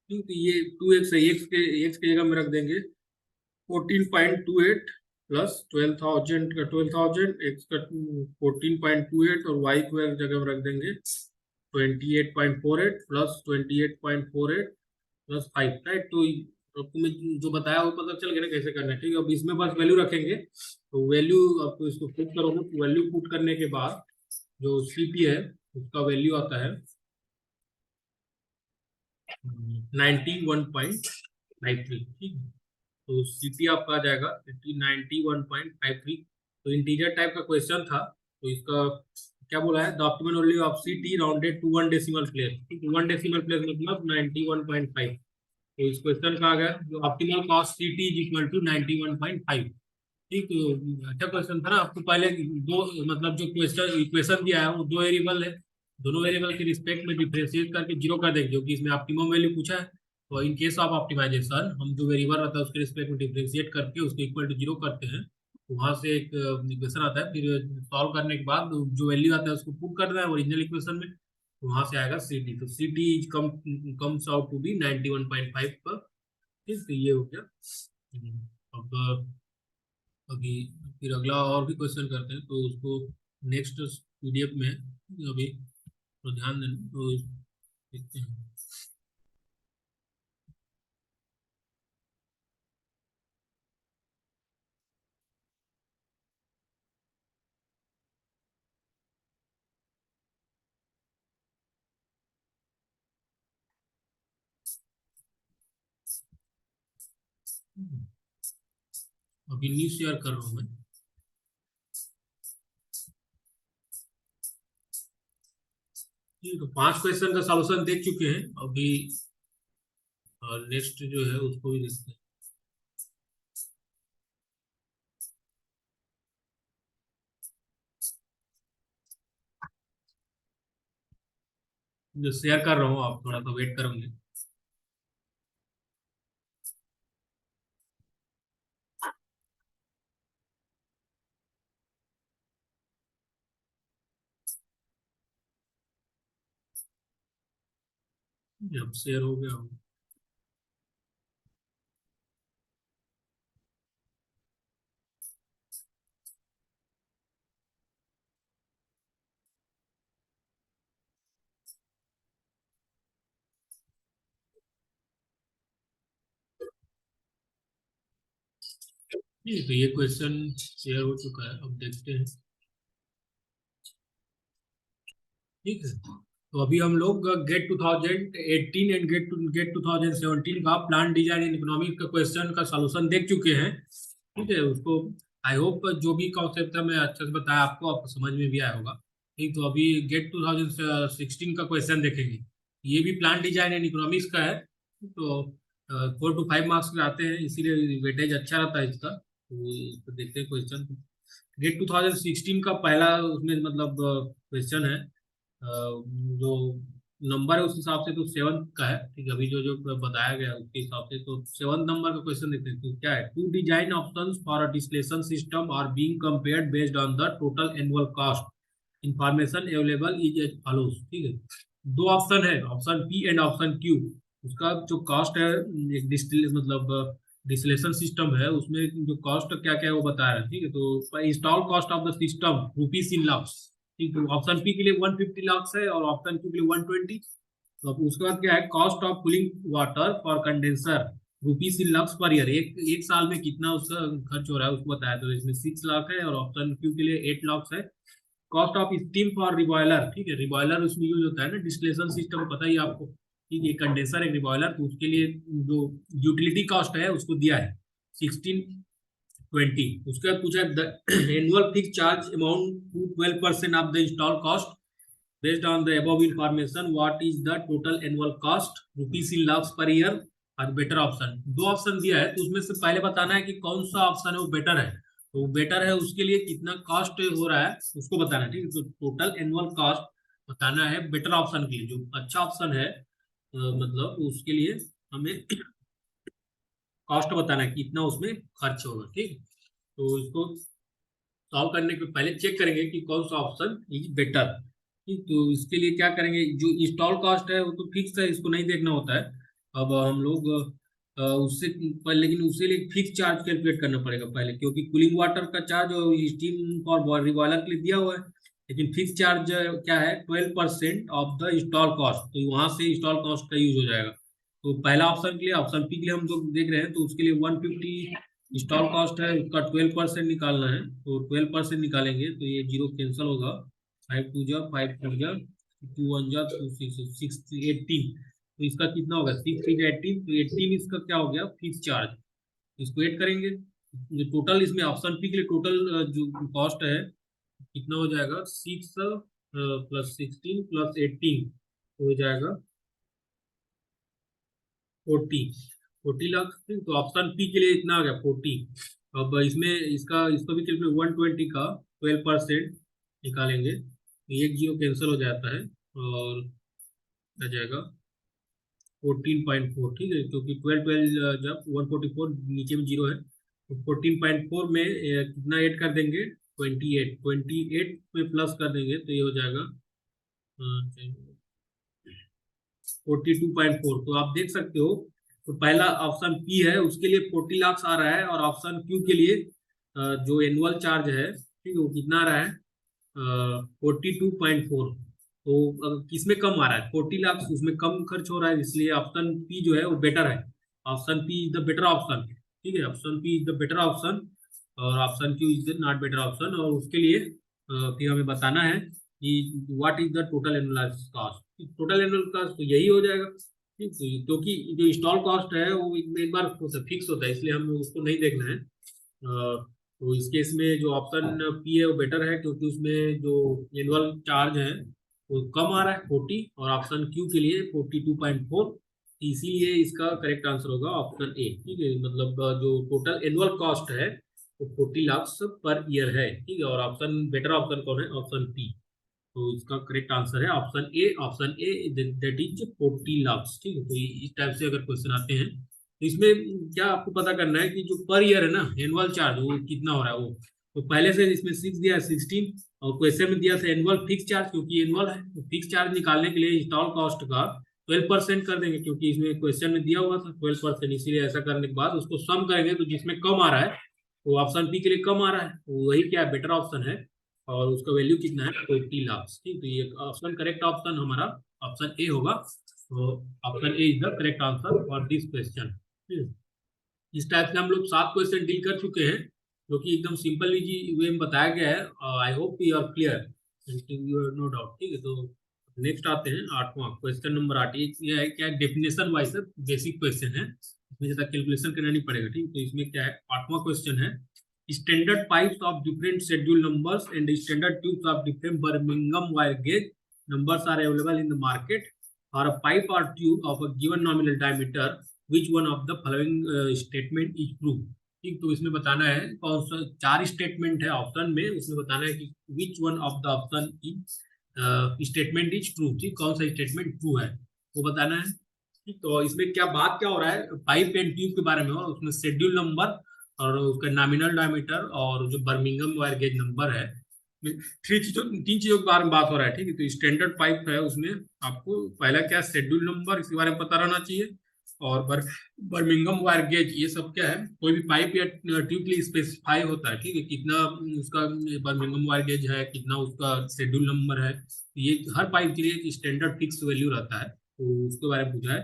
ठीक, तो ये 2x है, एक्स के जगह में रख देंगे 14.28 प्लस 12,000 एक्स का 14.28, और वाई को एक जगह में रख देंगे 28.48 प्लस 28.48 प्लस 5। राइट, तो आपको मैं जो बताया वो पता चल गया ना कैसे करना है। ठीक है, अब इसमें बस वैल्यू रखेंगे, तो वैल्यू आपको इसको पुट करोगे, तो वैल्यू पुट करने के बाद जो सीपी है उसका वैल्यू आता है 91.53। ठीक है, तो सीपी आपका आ जाएगा 91.53। तो इंटीजर टाइप का क्वेश्चन था, तो इसका क्या बोला है, the optimal value of CT rounded to one decimal place. ठीक है, वन डेसिमल प्लेस मतलब 91.5। तो इस क्वेश्चन का आ गया जो ऑप्टिमल कॉस्ट सीटी इज इक्वल टू 91.5। ठीक, तो अच्छा क्वेश्चन था ना। आपको पहले दो, मतलब जो क्वेश्चन इक्वेशन दिया है वो दो वेरिएबल है, दोनों वेरिएबल के रिस्पेक्ट में डिफरेंशिएट करके जीरो कर देंगे, क्योंकि इसमें ऑप्टिमम वैल्यू पूछा है। तो इन केस ऑफ ऑप्टिमाइजेशन हम जो वेरिएबल रहता है उसके रिस्पेक्ट में डिफरेंशिएट करके उसको इक्वल टू जीरो करते हैं, तो वहां से एक इक्वेशन आता है, फिर सॉल्व करने के बाद जो वैल्यू आता है उसको पुट करना है ओरिजिनल इक्वेशन में, तो वहां से आएगा सी टी। तो C T comes out to be 91.5 पर। ठीक, तो ये हो गया। अब अभी फिर अगला और भी क्वेश्चन करते हैं, तो उसको नेक्स्ट पीडीएफ में अभी तो ध्यान देना, तो देखते हैं। अभी न्यू शेयर कर रहा हूँ मैं। तो 5 क्वेश्चन का सॉल्यूशन देख चुके हैं अभी, और नेक्स्ट जो है उसको भी देखते हैं। जो शेयर कर रहा हूँ, आप थोड़ा सा वेट करेंगे। अब शेयर हो गया होगा। तो ये क्वेश्चन शेयर हो चुका है, अब देखते हैं। ठीक है, तो अभी हम लोग गेट 2018 एंड गेट 2017 का प्लान डिजाइन एंड इकोनॉमिक का क्वेश्चन का सॉल्यूशन देख चुके हैं। ठीक है, उसको आई होप जो भी कॉन्सेप्ट है मैं अच्छे से बताया आपको, आपको समझ में भी आया होगा। ठीक, तो अभी गेट 2016 का क्वेश्चन देखेंगे। ये भी प्लान डिजाइन एंड इकोनॉमिक्स का है, तो 4 to 5 मार्क्स के आते हैं, इसीलिए वेटेज अच्छा रहता है इसका। तो देखते हैं क्वेश्चन। गेट 2016 का पहला उसमें मतलब क्वेश्चन है, जो नंबर है उस हिसाब से तो 7th का है। ठीक है, अभी जो जो बताया गया है उसके हिसाब से तो 7th नंबर का क्वेश्चन देखते हैं। तो क्या है, two design options for a distillation system are being compared based on the total annual cost, information available is as follows. ठीक है, दो ऑप्शन है, option P and option Q. उसका जो कॉस्ट है, एक मतलब डिस्लेशन सिस्टम है, उसमें जो कॉस्ट क्या क्या है वो बता रहा है। ठीक है, तो install cost of the system rupees in lakhs. ठीक है, ऑप्शन पी के लिए 150 लाख है और ऑप्शन क्यू के लिए 120। तो अब उसके बाद क्या है, cost of cooling water for condenser rupees in lakh per year, एक एक साल में कितना उसका खर्च हो रहा है उसको बताया। तो इसमें 6 लाख है, और ऑप्शन क्यू के लिए 8 लाख है। कॉस्ट ऑफ स्टीम फॉर रिबॉयलर, ठीक है, रिबॉयलर उसमें यूज होता है ना, डिस्टिलेशन सिस्टम पता ही आपको। ठीक है, कंडेंसर एक रिबॉयलर, तो उसके लिए जो यूटिलिटी कॉस्ट है उसको दिया है 1620। उसके बाद पूछा annual fix charge amount to 12% of the install cost based on the above information what is the total annual cost rupees in lakhs per year। और बेटर ऑप्शन, दो ऑप्शन दिया है, तो उसमें से पहले बताना है कि कौन सा ऑप्शन है वो बेटर है। तो बेटर है उसके लिए कितना कॉस्ट हो रहा है उसको बताना है। ठीक है, तो टोटल एनुअल कॉस्ट बताना है बेटर ऑप्शन के लिए। जो अच्छा ऑप्शन है मतलब उसके लिए हमें कॉस्ट बताना है कितना उसमें खर्च होगा। ठीक, तो इसको सॉल्व करने के पहले चेक करेंगे कि कौन सा ऑप्शन इज बेटर। तो इसके लिए क्या करेंगे, जो इंस्टॉल कॉस्ट है वो तो फिक्स है, इसको नहीं देखना होता है। अब हम लोग उससे पहले, लेकिन उसके लिए फिक्स चार्ज कैलकुलेट करना पड़ेगा पहले, क्योंकि कूलिंग वाटर का चार्ज और स्टीम फॉर रिबॉयलर के लिए दिया हुआ है। लेकिन फिक्स चार्ज क्या है, 12% ऑफ द इंस्टॉल कॉस्ट, तो वहां से इंस्टॉल कॉस्ट का यूज हो जाएगा। तो पहला ऑप्शन के लिए, ऑप्शन पी के लिए हम लोग देख रहे हैं, तो उसके लिए 150 इंस्टॉल कॉस्ट है, उसका 12% निकालना है। तो 12% निकालेंगे तो ये जीरो कैंसिल होगा, 5 2 जा 5 4 जा 2 1 जा 2 6 6 18। तो इसका कितना होगा, 6 6 18, तो 18 इसका क्या हो गया, फिक्स चार्ज। इसको ऐड करेंगे, जो टोटल इसमें ऑप्शन पी के लिए टोटल जो कॉस्ट है कितना हो जाएगा, 6 + 16 + 18 हो जाएगा 40 लाख। तो ऑप्शन पी के लिए इतना आ गया 40। अब इसमें इसका इसको भी कैलकुलेट, 120 का 12% निकालेंगे तो एक जीरो कैंसिल हो जाता है, और आ जाएगा 14.4। ठीक है, क्योंकि 12 12 जब 144 नीचे में जीरो है, तो 14.4 में कितना ऐड कर देंगे, 28 में प्लस कर देंगे तो ये हो जाएगा 42.4। तो आप देख सकते हो, तो पहला ऑप्शन पी है उसके लिए 40 लाख आ रहा है, और ऑप्शन क्यू के लिए जो एनुअल चार्ज है, ठीक है, वो कितना आ रहा है, 42.4। तो किसमें कम आ रहा है, 40 लाख उसमें कम खर्च हो रहा है, इसलिए ऑप्शन पी जो है वो बेटर है। Option P is the better option. ठीक है, option P is the better option, और option Q is the not better option. और उसके लिए फिर हमें बताना है कि what is the total annual cost. Total annual cost तो यही हो जाएगा। ठीक, क्योंकि जो इंस्टॉल कॉस्ट है वो एक बार फिक्स होता है, इसलिए हम उसको नहीं देखना है। तो इस केस में जो ऑप्शन पी है वो बेटर है, क्योंकि उसमें जो एनुअल चार्ज है वो कम आ रहा है 40, और ऑप्शन क्यू के लिए 42.4, इसीलिए इसका करेक्ट आंसर होगा ऑप्शन ए। ठीक है, मतलब जो टोटल एनुअल कॉस्ट है वो 40 लाख पर ईयर है। ठीक है, और ऑप्शन बेटर ऑप्शन कौन है, ऑप्शन पी। तो इसका करेक्ट आंसर है option A. Option A that is 40 lakh. ठीक है, तो इस टाइप से अगर क्वेश्चन आते हैं तो इसमें क्या आपको पता करना है कि जो पर ईयर है ना एनुअल चार्ज वो कितना हो रहा है वो। तो पहले से इसमें 6 दिया है 16, और क्वेश्चन में दिया था एनुअल फिक्स चार्ज, क्योंकि एनुअल है तो फिक्स चार्ज निकालने के लिए इंस्टॉल कॉस्ट का 12% कर देंगे, क्योंकि इसमें क्वेश्चन में दिया हुआ था 12%, इसीलिए ऐसा करने के बाद उसको सम करेंगे तो जिसमें कम आ रहा है वो ऑप्शन पी के लिए कम आ रहा है, तो वही क्या बेटर ऑप्शन है, और उसका वैल्यू कितना है 40 लाख। ठीक, तो ये ऑप्शन करेक्ट ऑप्शन हमारा ऑप्शन ए होगा। तो option A is the correct answer for this question. इस टाइप से हम लोग 7 क्वेश्चन डील कर चुके हैं, जो कि एकदम सिंपल इजी वे में बताया गया है। I hope you are clear, you are no doubt. ठीक है, तो नेक्स्ट आते हैं 8वां क्वेश्चन नंबर 8। ये है क्या, डेफिनेशन वाइज बेसिक क्वेश्चन है, इसमें ज़्यादा कैलकुलेशन करना नहीं पड़ेगा। ठीक, तो इसमें क्या है, 8वां क्वेश्चन है, standard pipes of different schedule numbers and standard tubes of different Birmingham wire gauge numbers are available in the market, or a pipe or tube of a given nominal diameter, which one of the following statement is true। ठीक, तो इसमें बताना है कौन सा, 4 statement है option में, उसमें बताना है कि which one of the option is statement is true. ठीक, कौन सा स्टेटमेंट ट्रू है वो बताना है। ठीक, तो इसमें क्या बात क्या हो रहा है, पाइप एंड ट्यूब के बारे में, और उसमें शेड्यूल नंबर और उसका नॉमिनल डायमीटर और जो बर्मिंगम वायर गेज नंबर है, 3 चीजों के बारे में बात हो रहा है। ठीक है, तो स्टैंडर्ड पाइप है, उसमें आपको पहला क्या शेड्यूल नंबर इसके बारे में पता रहना चाहिए, और बर्मिंगम वायर गेज, ये सब क्या है, कोई भी पाइप या ट्यूब के लिए स्पेसिफाई होता है। ठीक है, कितना उसका बर्मिंगम वायर गेज है, कितना उसका शेड्यूल नंबर है, ये हर पाइप के लिए एक स्टैंडर्ड फिक्स वैल्यू रहता है, तो उसके बारे में पूछा है।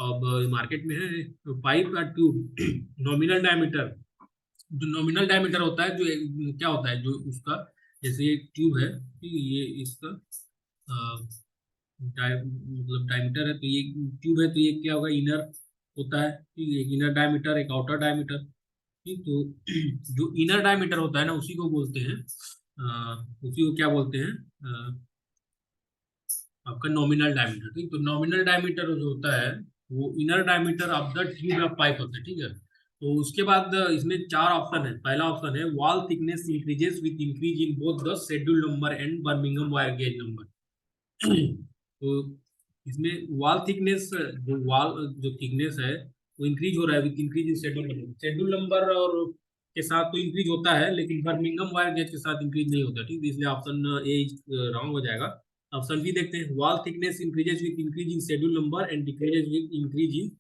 अब मार्केट में है पाइप या ट्यूब नॉमिनल डायमीटर, जो नॉमिनल डायमीटर होता है, जो क्या होता है, जो उसका, जैसे ये ट्यूब है, ठीक है, ये इसका मतलब डायमीटर है, तो ये ट्यूब है, तो ये क्या होगा, इनर होता है। ठीक है, एक इनर डायमीटर एक आउटर डायमीटर। ठीक, तो जो इनर डायमीटर होता है ना उसी को बोलते हैं उसी को क्या बोलते हैं, आपका नॉमिनल डायमीटर। ठीक, तो नॉमिनल डायमीटर जो होता है वो inner diameter of the tube of pipe होता है। ठीक है, तो उसके बाद इसमें 4 ऑप्शन है। पहला ऑप्शन है wall thickness increases with increase in both the schedule number and Birmingham wire gauge number. तो इसमें वॉल थिकनेस, जो वॉल जो थिकनेस है वो इंक्रीज हो रहा है with increase in schedule number और के साथ तो इंक्रीज होता है, लेकिन बर्मिंगम वायर गेज के साथ इंक्रीज नहीं होता। ठीक है, इसलिए ऑप्शन ए रॉन्ग हो जाएगा। ऑप्शन बी देखते हैं, wall thickness increases with increase in schedule number and decreases with increase in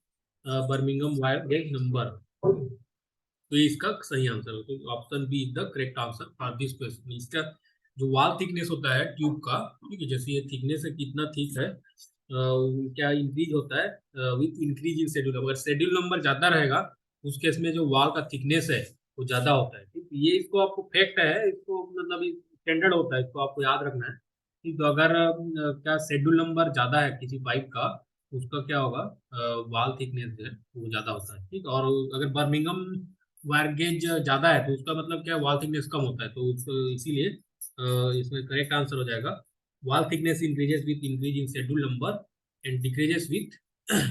Birmingham wire gauge number. तो ये इसका सही आंसर है, तो option B is the correct answer for this question. इसका जो वॉल थिकनेस होता है ट्यूब का, ठीक है, जैसे ये थिकनेस है कितना थिक है, क्या इंक्रीज होता है विथ इंक्रीज इन शेड्यूल। अगर शेड्यूल नंबर ज्यादा रहेगा उस केस में जो वॉल का थिकनेस है वो ज्यादा होता है। ठीक, ये इसको आपको फैक्ट है, इसको मतलब स्टैंडर्ड होता है, इसको आपको याद रखना है। ठीक, तो अगर क्या शेड्यूल नंबर ज्यादा है किसी पाइप का, उसका क्या होगा, वॉल थिकनेस जो है वो ज्यादा होता है। ठीक, और अगर बर्मिंगम वायर गेज ज्यादा है तो उसका मतलब क्या, वॉल थिकनेस कम होता है, तो इसीलिए इसमें करेक्ट आंसर हो जाएगा wall thickness increases with increase in schedule number and decreases with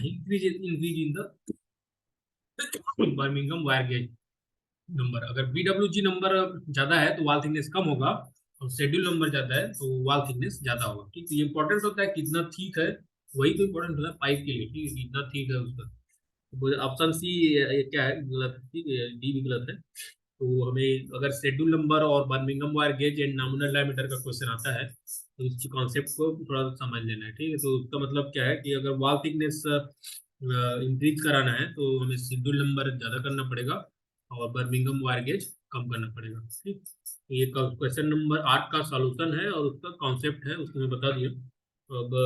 increase in the Birmingham wire gauge number. अगर BWG नंबर ज्यादा है तो वॉल थिकनेस कम होगा, और शेड्यूल नंबर ज्यादा है तो वॉल थिकनेस ज्यादा होगा। ठीक, तो ये इंपॉर्टेंट होता है कितना ठीक है, वही तो इंपॉर्टेंट होता है पाइप के लिए। ठीक है, कितना ठीक है उसका। ऑप्शन सी क्या है, गलत है। ठीक है, डी भी गलत है। तो हमें अगर शेड्यूल नंबर और Birmingham wire gauge and nominal diameter का क्वेश्चन आता है तो इस कॉन्सेप्ट को थोड़ा सा समझ लेना है। ठीक है, तो उसका मतलब क्या है कि अगर वॉल थिकनेस इंक्रीज कराना है तो हमें शेड्यूल नंबर ज़्यादा करना पड़ेगा और बर्मिंगम वायर गेज कम करना पड़ेगा। ठीक, तो ये क्वेश्चन नंबर 8 का सॉल्यूशन है और उसका कॉन्सेप्ट है उसको मैं बता दिया। अब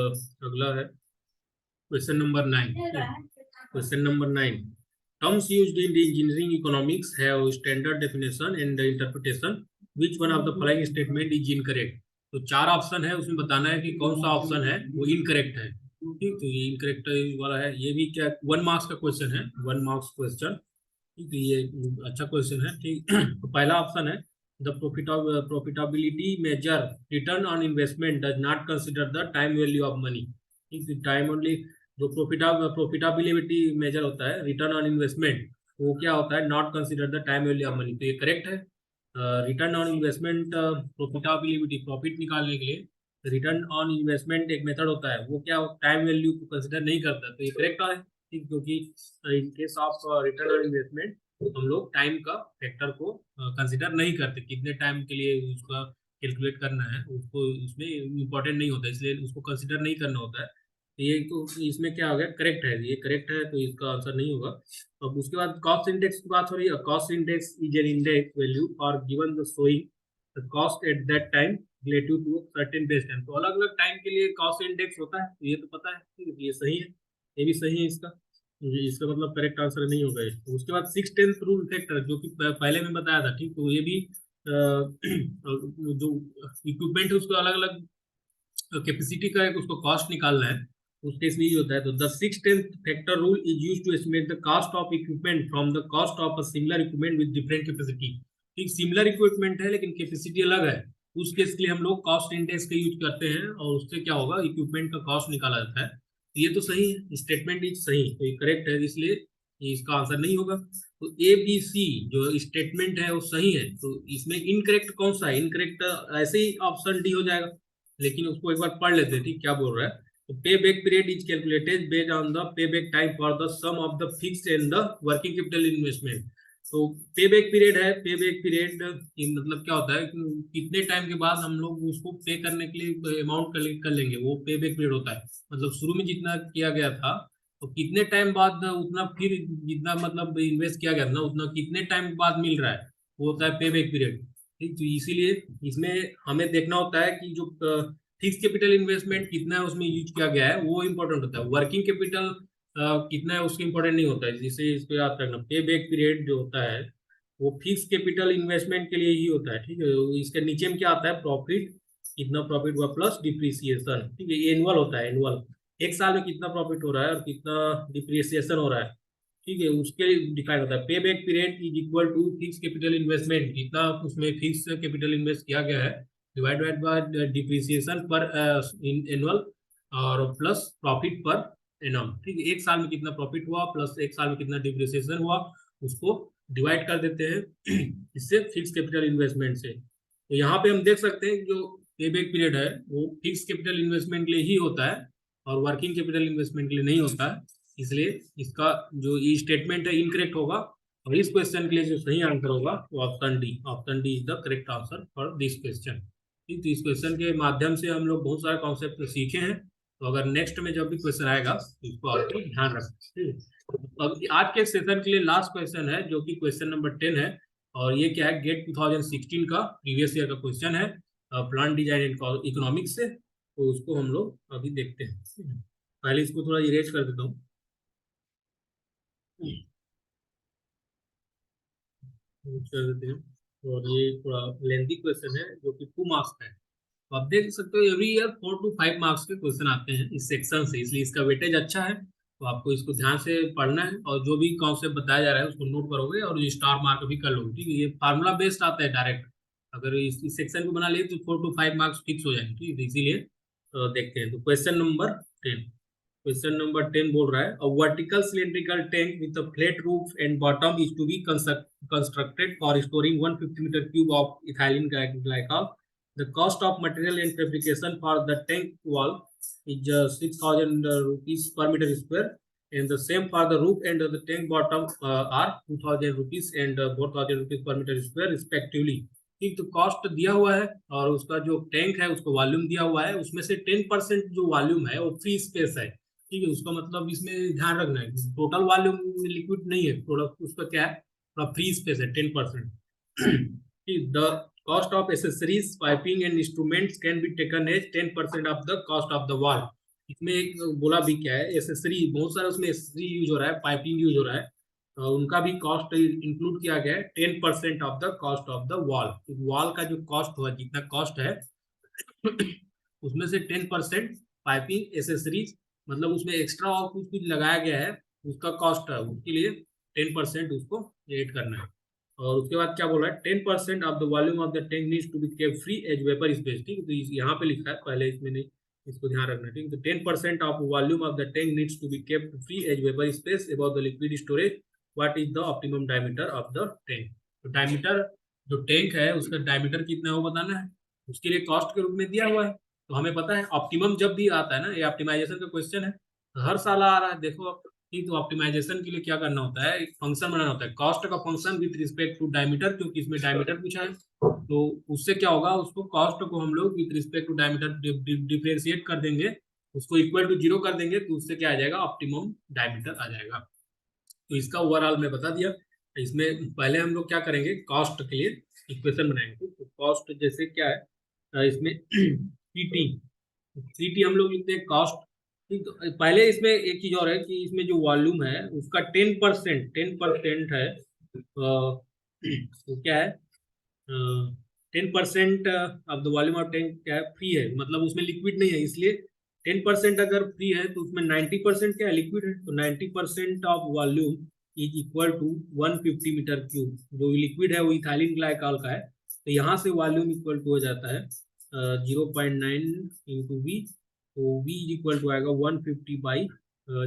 अगला है question number 9। Question number 9, terms used in the engineering economics have standard definition and interpretation. Which one of the following statement is incorrect? तो 4 ऑप्शन है, उसमें बताना है कि कौन सा ऑप्शन है वो इनकरेक्ट है। ठीक, तो ये इनकरेक्ट वाला है, ये भी क्या 1 मार्क्स का क्वेश्चन है, 1 मार्क्स क्वेश्चन। ठीक, तो ये अच्छा क्वेश्चन है। ठीक, तो पहला ऑप्शन है the profitability measure return on investment does not consider the time value of money. Time only जो प्रॉफिटेबिलिटी मेजर होता है रिटर्न ऑन इन्वेस्टमेंट, वो क्या होता है, not consider the time value of money. तो ये करेक्ट है। Return on investment profitability, profit निकालने के लिए रिटर्न ऑन इन्वेस्टमेंट एक मेथड होता है, वो क्या टाइम वैल्यू को कंसिडर नहीं करता। तो ये करेक्ट है, ठीक, क्योंकि in case of return on investment हम लोग टाइम का फैक्टर को कंसिडर नहीं करते, कितने टाइम के लिए उसका कैलकुलेट करना है उसको, उसमें इम्पोर्टेंट नहीं होता, इसलिए उसको कंसिडर नहीं करना होता है। ये तो इसमें क्या हो गया, करेक्ट है, ये करेक्ट है, तो इसका आंसर नहीं होगा। अब उसके बाद कॉस्ट इंडेक्स की बात हो रही है। Cost index is an index value और given the showing the cost at that time relative to certain base time. तो अलग अलग टाइम के लिए कॉस्ट इंडेक्स होता है, तो ये तो पता है, ठीक है, ये सही है, ये भी सही है इसका, इसका मतलब करेक्ट आंसर नहीं होगा। तो उसके बाद 6/10 रूल फैक्टर, जो कि पहले मैं बताया था, ठीक, तो ये भी जो इक्विपमेंट है उसको अलग अलग कैपेसिटी का एक उसको कॉस्ट निकालना है, उस केस में ये होता है। तो the 6/10 factor rule is used to estimate the cost of equipment from the cost of a similar equipment with different capacity. ठीक, सिमिलर इक्विपमेंट है लेकिन कैपेसिटी अलग है, उस केस के लिए हम लोग कॉस्ट इंडेक्स का यूज करते हैं और उससे क्या होगा, इक्विपमेंट का कॉस्ट निकाला जाता है। तो ये तो सही है, स्टेटमेंट इज सही, तो ये करेक्ट है, इसलिए ये इसका आंसर नहीं होगा। तो ए बी सी जो स्टेटमेंट है वो सही है, तो इसमें इनकरेक्ट कौन सा है, इनकरेक्ट ऐसे ही ऑप्शन डी हो जाएगा, लेकिन उसको एक बार पढ़ लेते हैं, ठीक, क्या बोल रहा है। तो payback period is calculated based on the payback time for the sum of the fixed and the working capital investment. तो पे बैक पीरियड है, पे बैक पीरियड मतलब क्या होता है, कितने टाइम के बाद हम लोग उसको पे करने के लिए अमाउंट कलेक्ट कर लेंगे, वो पे बैक पीरियड होता है। मतलब शुरू में जितना किया गया था, तो कितने टाइम बाद उतना फिर जितना मतलब इन्वेस्ट किया गया था ना, उतना कितने टाइम बाद मिल रहा है, वो होता है पे बैक पीरियड। ठीक, तो इसीलिए इसमें हमें देखना होता है कि जो फिक्स कैपिटल इन्वेस्टमेंट कितना है उसमें यूज किया गया है, वो इंपॉर्टेंट होता है। वर्किंग कैपिटल कितना है उसके इंपॉर्टेंट नहीं होता है, जिससे इसको याद रखना। पे बैक पीरियड जो होता है वो फिक्स कैपिटल इन्वेस्टमेंट के लिए ही होता है, ठीक है। इसके नीचे में क्या आता है, प्रॉफिट, कितना प्रॉफिट हुआ प्लस डिप्रिसिएशन, ठीक है, ये एनुअल होता है, एनुअल, एक साल में कितना प्रॉफिट हो रहा है और कितना डिप्रिसिएशन हो रहा है, ठीक है, उसके लिए डिफाइन होता है। Payback period is equal to fix capital investment, जितना उसमें फिक्स कैपिटल इन्वेस्ट किया गया है डिवाइडेड बाय डिप्रिसिएशन पर इन एनुअल और प्लस प्रॉफिट पर एनम, ठीक है, एक साल में कितना प्रॉफिट हुआ प्लस एक साल में कितना डिप्रिसिएशन हुआ, उसको डिवाइड कर देते हैं इससे फिक्स कैपिटल इन्वेस्टमेंट से। तो यहाँ पे हम देख सकते हैं जो पे बैक पीरियड है वो फिक्स कैपिटल इन्वेस्टमेंट के लिए ही होता है और वर्किंग कैपिटल इन्वेस्टमेंट के लिए नहीं होता है, इसलिए इसका जो ये स्टेटमेंट है इनकरेक्ट होगा। और इस क्वेश्चन के लिए जो सही आंसर होगा वो option D, option D is the correct answer for this question. ठीक, तो इस क्वेश्चन के माध्यम से हम लोग बहुत सारे कॉन्सेप्ट सीखे हैं, तो अगर नेक्स्ट में जब भी क्वेश्चन आएगा तो इसको आपको ध्यान रखना है। अब आज के सेशन के लिए लास्ट क्वेश्चन है जो कि क्वेश्चन नंबर 10 है, और ये क्या है, गेट 2016 का प्रीवियस ईयर का क्वेश्चन है, प्लान डिजाइन एंड इकोनॉमिक्स से। तो उसको हम लोग अभी देखते हैं। पहले इसको थोड़ा इरेज कर देता हूँ। कर देते हैं, और ये थोड़ा लेंथी क्वेश्चन है जो कि 2 मार्क्स का है। तो आप देख सकते हो एवरी ईयर 4 to 5 मार्क्स के क्वेश्चन आते हैं इस सेक्शन से, इसलिए इसका वेटेज अच्छा है। तो आपको इसको ध्यान से पढ़ना है और जो भी कॉन्सेप्ट बताया जा रहा है उसको नोट करोगे और स्टार मार्क भी कर लोगे, ठीक है। ये फार्मूला बेस्ड आता है डायरेक्ट, अगर इस सेक्शन को बना लिए तो 4 to 5 मार्क्स फिक्स हो जाएंगे, ठीक है। तो इसीलिए देखते हैं। तो क्वेश्चन नंबर 10, क्वेश्चन नंबर 10 बोल रहा है, a vertical cylindrical tank with a flat roof and bottom is to be constructed for storing 150 metre cube of ethylene glycol. The cost of material and fabrication for the tank wall is 6,000 rupees per meter square, and the same for the roof and the tank bottom are 2,000 rupees and 4,000 rupees per meter square respectively। ठीक, तो cost दिया हुआ है और उसका जो tank है उसको वॉल्यूम दिया हुआ है, उसमें से 10% जो वॉल्यूम है वो फ्री स्पेस है, ठीक है। उसका मतलब इसमें ध्यान रखना है टोटल वॉल्यूम लिक्विड नहीं है, थोड़ा उसका क्या है, थोड़ा फ्री स्पेस है 10%। The cost of accessories piping and instruments can be taken as 10% of the cost of the wall। इसमें एक बोला भी क्या है, एसेसरी, बहुत सारा उसमें एसेसरी यूज हो रहा है, पाइपिंग यूज हो रहा है, उनका भी कॉस्ट इंक्लूड किया गया है 10% of the cost of the wall. Wall का जो कॉस्ट हुआ, जितना कॉस्ट है उसमें से 10% पाइपिंग एसेसरीज, मतलब उसमें एक्स्ट्रा और कुछ कुछ लगाया गया है, उसका कॉस्ट है, उसके लिए 10% उसको ऐड करना है। और उसके बाद क्या बोला है, 10% of the volume of the tank needs to be kept free as vapour space. ठीक है, तो यहाँ पे लिखा है, पहले इसमें नहीं, इसको ध्यान रखना। ठीक है, तो 10% of volume of the tank needs to be kept free as vapour space about the liquid storage. What is the optimum diameter of the tank. तो डायमीटर, जो टैंक है उसका डायमीटर कितना है वो बताना है, उसके लिए कॉस्ट के रूप में दिया हुआ है। तो हमें पता है ऑप्टिमम जब भी आता है ना, ये ऑप्टिमाइजेशन का क्वेश्चन है, हर साल आ रहा है, देखो आप। ठीक, तो ऑप्टिमाइजेशन के लिए क्या करना होता है, एक फंक्शन बनाना होता है, कॉस्ट का function with respect to diameter, क्योंकि इसमें डायमीटर पूछा है। तो उससे क्या होगा, उसको कॉस्ट को हम लोग with respect to diameter differentiate कर देंगे, उसको इक्वल टू 0 कर देंगे, तो उससे क्या आ जाएगा, ऑप्टिमम डायमीटर आ जाएगा। तो इसका ओवरऑल मैं बता दिया। इसमें पहले हम लोग क्या करेंगे, कॉस्ट के लिए इक्वेशन बनाएंगे। तो कॉस्ट जैसे क्या है, इसमें सीटी, सीटी हम लोग लिखते हैं कॉस्ट। ठीक, तो पहले इसमें एक चीज और है कि इसमें जो वॉल्यूम है उसका 10% है। तो क्या है, 10% of the volume of tank क्या है, फ्री है, मतलब उसमें लिक्विड नहीं है, इसलिए 10% अगर फ्री है तो उसमें 90% क्या है, लिक्विड है। तो 90% of volume is equal to 150 metre cube. जो लिक्विड है वो इथाइलिन ग्लाइकॉल का है, तो यहाँ से वॉल्यूम इक्वल टू हो जाता है 0.9 इंटू वी। तो वी इज इक्वल टू आएगा 150 बाई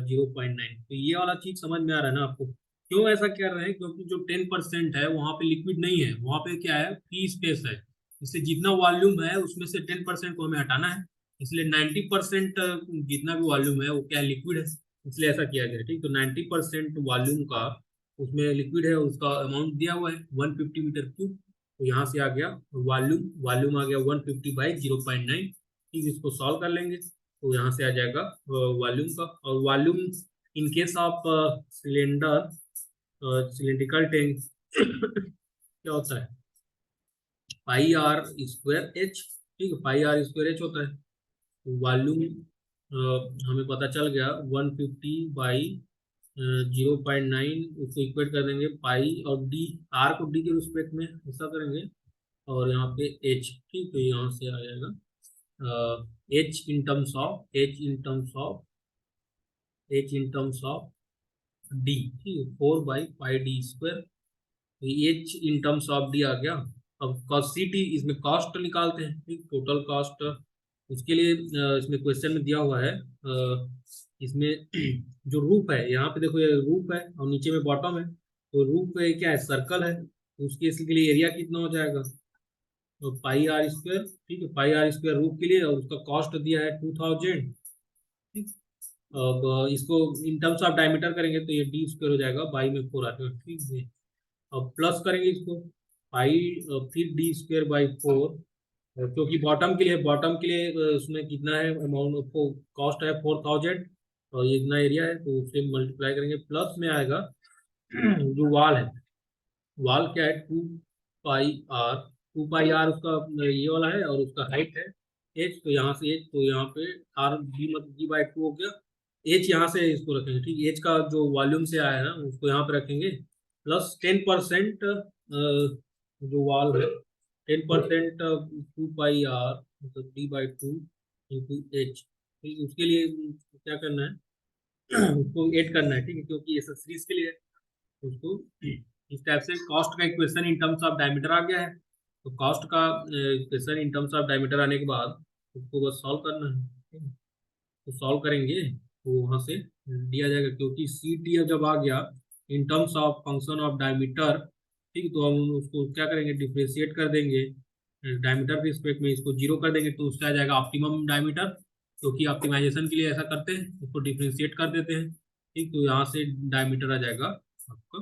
0.9। तो ये वाला चीज समझ में आ रहा है ना आपको, क्यों ऐसा कर रहे हैं, क्योंकि जो 10% है वहां पे लिक्विड नहीं है, वहां पे क्या है, फ्री स्पेस है। इसलिए जितना वॉल्यूम है उसमें से 10% को हमें हटाना है, इसलिए 90% जितना भी वॉल्यूम है वो क्या है, लिक्विड है, इसलिए ऐसा किया गया है। ठीक, तो 90% वॉल्यूम का उसमें लिक्विड है, उसका अमाउंट दिया हुआ है 150 मीटर क्यूब। तो यहाँ से आ गया वॉल्यूम, वॉल्यूम आ गया 150 बाई 0.9। ठीक, इसको सॉल्व कर लेंगे तो यहाँ से आ जाएगा वॉल्यूम का। और volume in case of cylinder, cylindrical tank क्या होता है, पाई आर स्क्वायर एच। ठीक है, पाई आर स्क्वायर एच होता है। वॉल्यूम हमें पता चल गया 150 बाई 0.9, उसको इक्वेट कर देंगे पाई और डी, आर को डी के रिस्पेक्ट में ऐसा करेंगे, और यहाँ पे एच। ठीक, तो यहाँ से आ जाएगा H in terms of, H in terms of D. ठीक है, 4/πd²। H in terms of D आ गया। अब कॉस सी टी, इसमें कॉस्ट निकालते हैं। ठीक, टोटल कॉस्ट उसके लिए इसमें क्वेश्चन में दिया हुआ है। इसमें जो रूफ है, यहाँ पे देखो ये रूफ है और नीचे में बॉटम है, तो रूफ पे क्या है, सर्कल है, तो उसके इसके लिए एरिया कितना हो जाएगा, तो पाई आर स्क्वायर। ठीक है, पाई आर स्क्वायर रूफ के लिए, और उसका कॉस्ट दिया है 2000। ठीक, अब इसको इन टर्म्स ऑफ डायमीटर करेंगे तो ये डी स्क्वायर हो जाएगा, बाई में 4 आ जाएगा। ठीक है, अब प्लस करेंगे इसको, पाई फिर डी स्क्वायर बाई 4, क्योंकि बॉटम के लिए उसमें कितना है अमाउंट, कॉस्ट है 4000, और ये इतना एरिया है, तो उससे मल्टीप्लाई करेंगे, प्लस में आएगा जो वाल है, वाल क्या है, 2 पाई आर। 2 पाई आर उसका ये वाला है, और उसका हाइट है एच, तो यहाँ से एच, तो यहाँ पे आर जी मत जी बाई 2 हो गया। एच यहाँ से इसको रखेंगे। ठीक, एच का जो वॉल्यूम से आया है ना उसको यहाँ पे रखेंगे, प्लस 10% जो वाल है, 10% 2 पाई आर मतलब d/2 इंटू एच। उसके लिए क्या करना है उसको ऐड करना है। ठीक है, क्योंकि ये सब सीरीज के लिए है, उसको इस टाइप से कॉस्ट का equation in terms of diameter आ गया है। तो कॉस्ट का equation in terms of diameter आने के बाद उसको बस सॉल्व करना है। ठीक है? तो सॉल्व करेंगे तो वहां से दिया जाएगा, क्योंकि सी टी जब आ गया इन terms of function of diameter. ठीक, तो हम उसको क्या करेंगे, डिफ्रेंशिएट कर देंगे डायमीटर के रिस्पेक्ट में, इसको 0 कर देंगे, तो उसका आ जाएगा ऑप्टिमम डायमीटर। क्योंकि ऑप्टिमाइजेशन के लिए ऐसा करते हैं, उसको डिफ्रेंशिएट कर देते हैं। ठीक, तो यहाँ से डायमीटर आ जाएगा आपका।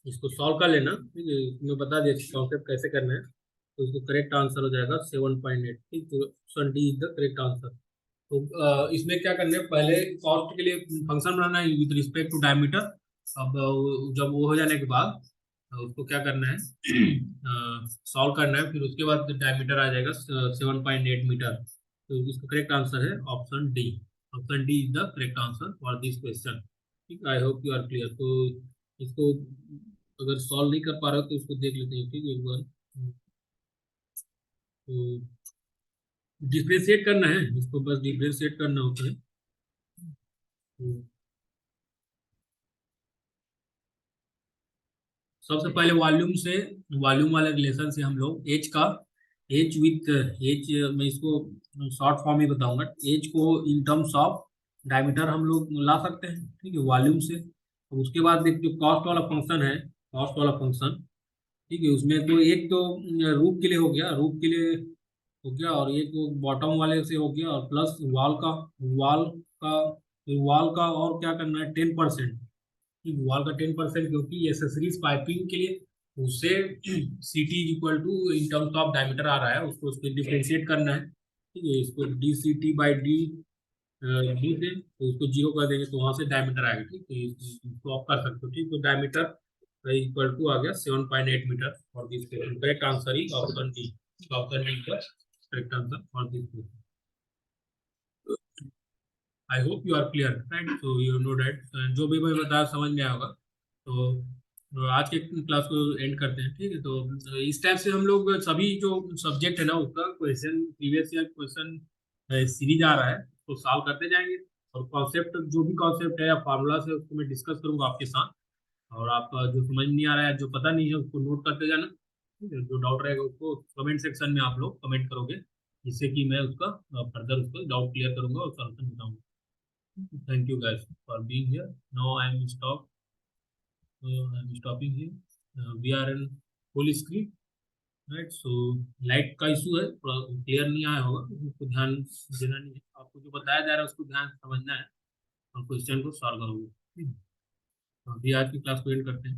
इसको सॉल्व कर लेना। ठीक है, मैं बता दिया कॉन्सेप्ट कैसे करना है, तो इसको करेक्ट आंसर हो जाएगा 7.8। ठीक, तो option D is the correct answer. तो इसमें क्या करना है, पहले कॉस्ट के लिए फंक्शन बनाना है विद रिस्पेक्ट टू डायमीटर। अब जब वो हो जाने के बाद उसको क्या करना है, सॉल्व करना है, फिर उसके बाद डायमीटर आ जाएगा 7.8 मीटर। तो इसका करेक्ट आंसर है option D. Option D is the correct answer for this question. ठीक, I hope you are clear. तो इसको अगर सॉल्व नहीं कर पा रहे हो तो इसको देख लेते हैं। ठीक है, एक बार तो डिफ्रेंशिएट करना है, इसको बस डिफ्रेंशिएट करना होता है। तो सबसे पहले वॉल्यूम वाले रिलेशन से हम लोग एच का एच विथ एच, मैं इसको शॉर्ट फॉर्म में बताऊंगा। एच को इन टर्म्स ऑफ डायमीटर हम लोग ला सकते हैं, ठीक है, वॉल्यूम से। तो उसके बाद देख जो कॉस्ट वाला फंक्शन है, कॉस्ट वाला फंक्शन, ठीक है, उसमें तो एक तो रूफ के लिए हो गया, रूफ के लिए हो गया, और एक वो बॉटम वाले से हो गया, और प्लस का वॉल का और क्या करना है, 10%। वॉल का 10%, क्योंकि एसेसरीज पाइपिंग के लिए उससे C T is equal to in terms of diameter आ रहा है, उसको उसको डिफ्रेंशिएट करना है, ठीक है। इसको D C T by D D से तो उसको जीरो कर देंगे, तो वहां से डायमीटर आएगा, ठीक है। इसको आप कर सकते हो, ठीक। तो डायमीटर इक्वल टू आ गया 7.8 metre for this question. Correct answer is option D. Option D का correct answer for this question. I hope you are clear, right. So you know that जो भी मैं बताया समझ में आया होगा। तो आज के क्लास को एंड करते हैं, ठीक है। तो इस टाइप से हम लोग सभी जो सब्जेक्ट है ना, उसका question previous year question series आ रहा है, तो सॉल्व करते जाएंगे। और कॉन्सेप्ट जो भी कॉन्सेप्ट है या फार्मूला से, उसको मैं डिस्कस करूंगा आपके साथ। और आपका जो समझ नहीं आ रहा है, जो पता नहीं है, उसको नोट करते जाना, ठीक है। जो डाउट रहेगा उसको कमेंट सेक्शन में आप लोग कमेंट करोगे, जिससे कि मैं उसका फर्दर उसको डाउट क्लियर करूंगा और सॉल्यूशन बताऊंगा। Thank you guys for being here. Now I'm stopping here. We are in full screen, right? So light का इशू है, थोड़ा क्लियर नहीं आया होगा, उसको ध्यान देना नहीं है। आपको जो बताया जा रहा है उसको ध्यान से समझना है और क्वेश्चन को सॉल्व करोगे, ठीक है। तो अभी आज की क्लास को एंड करते हैं।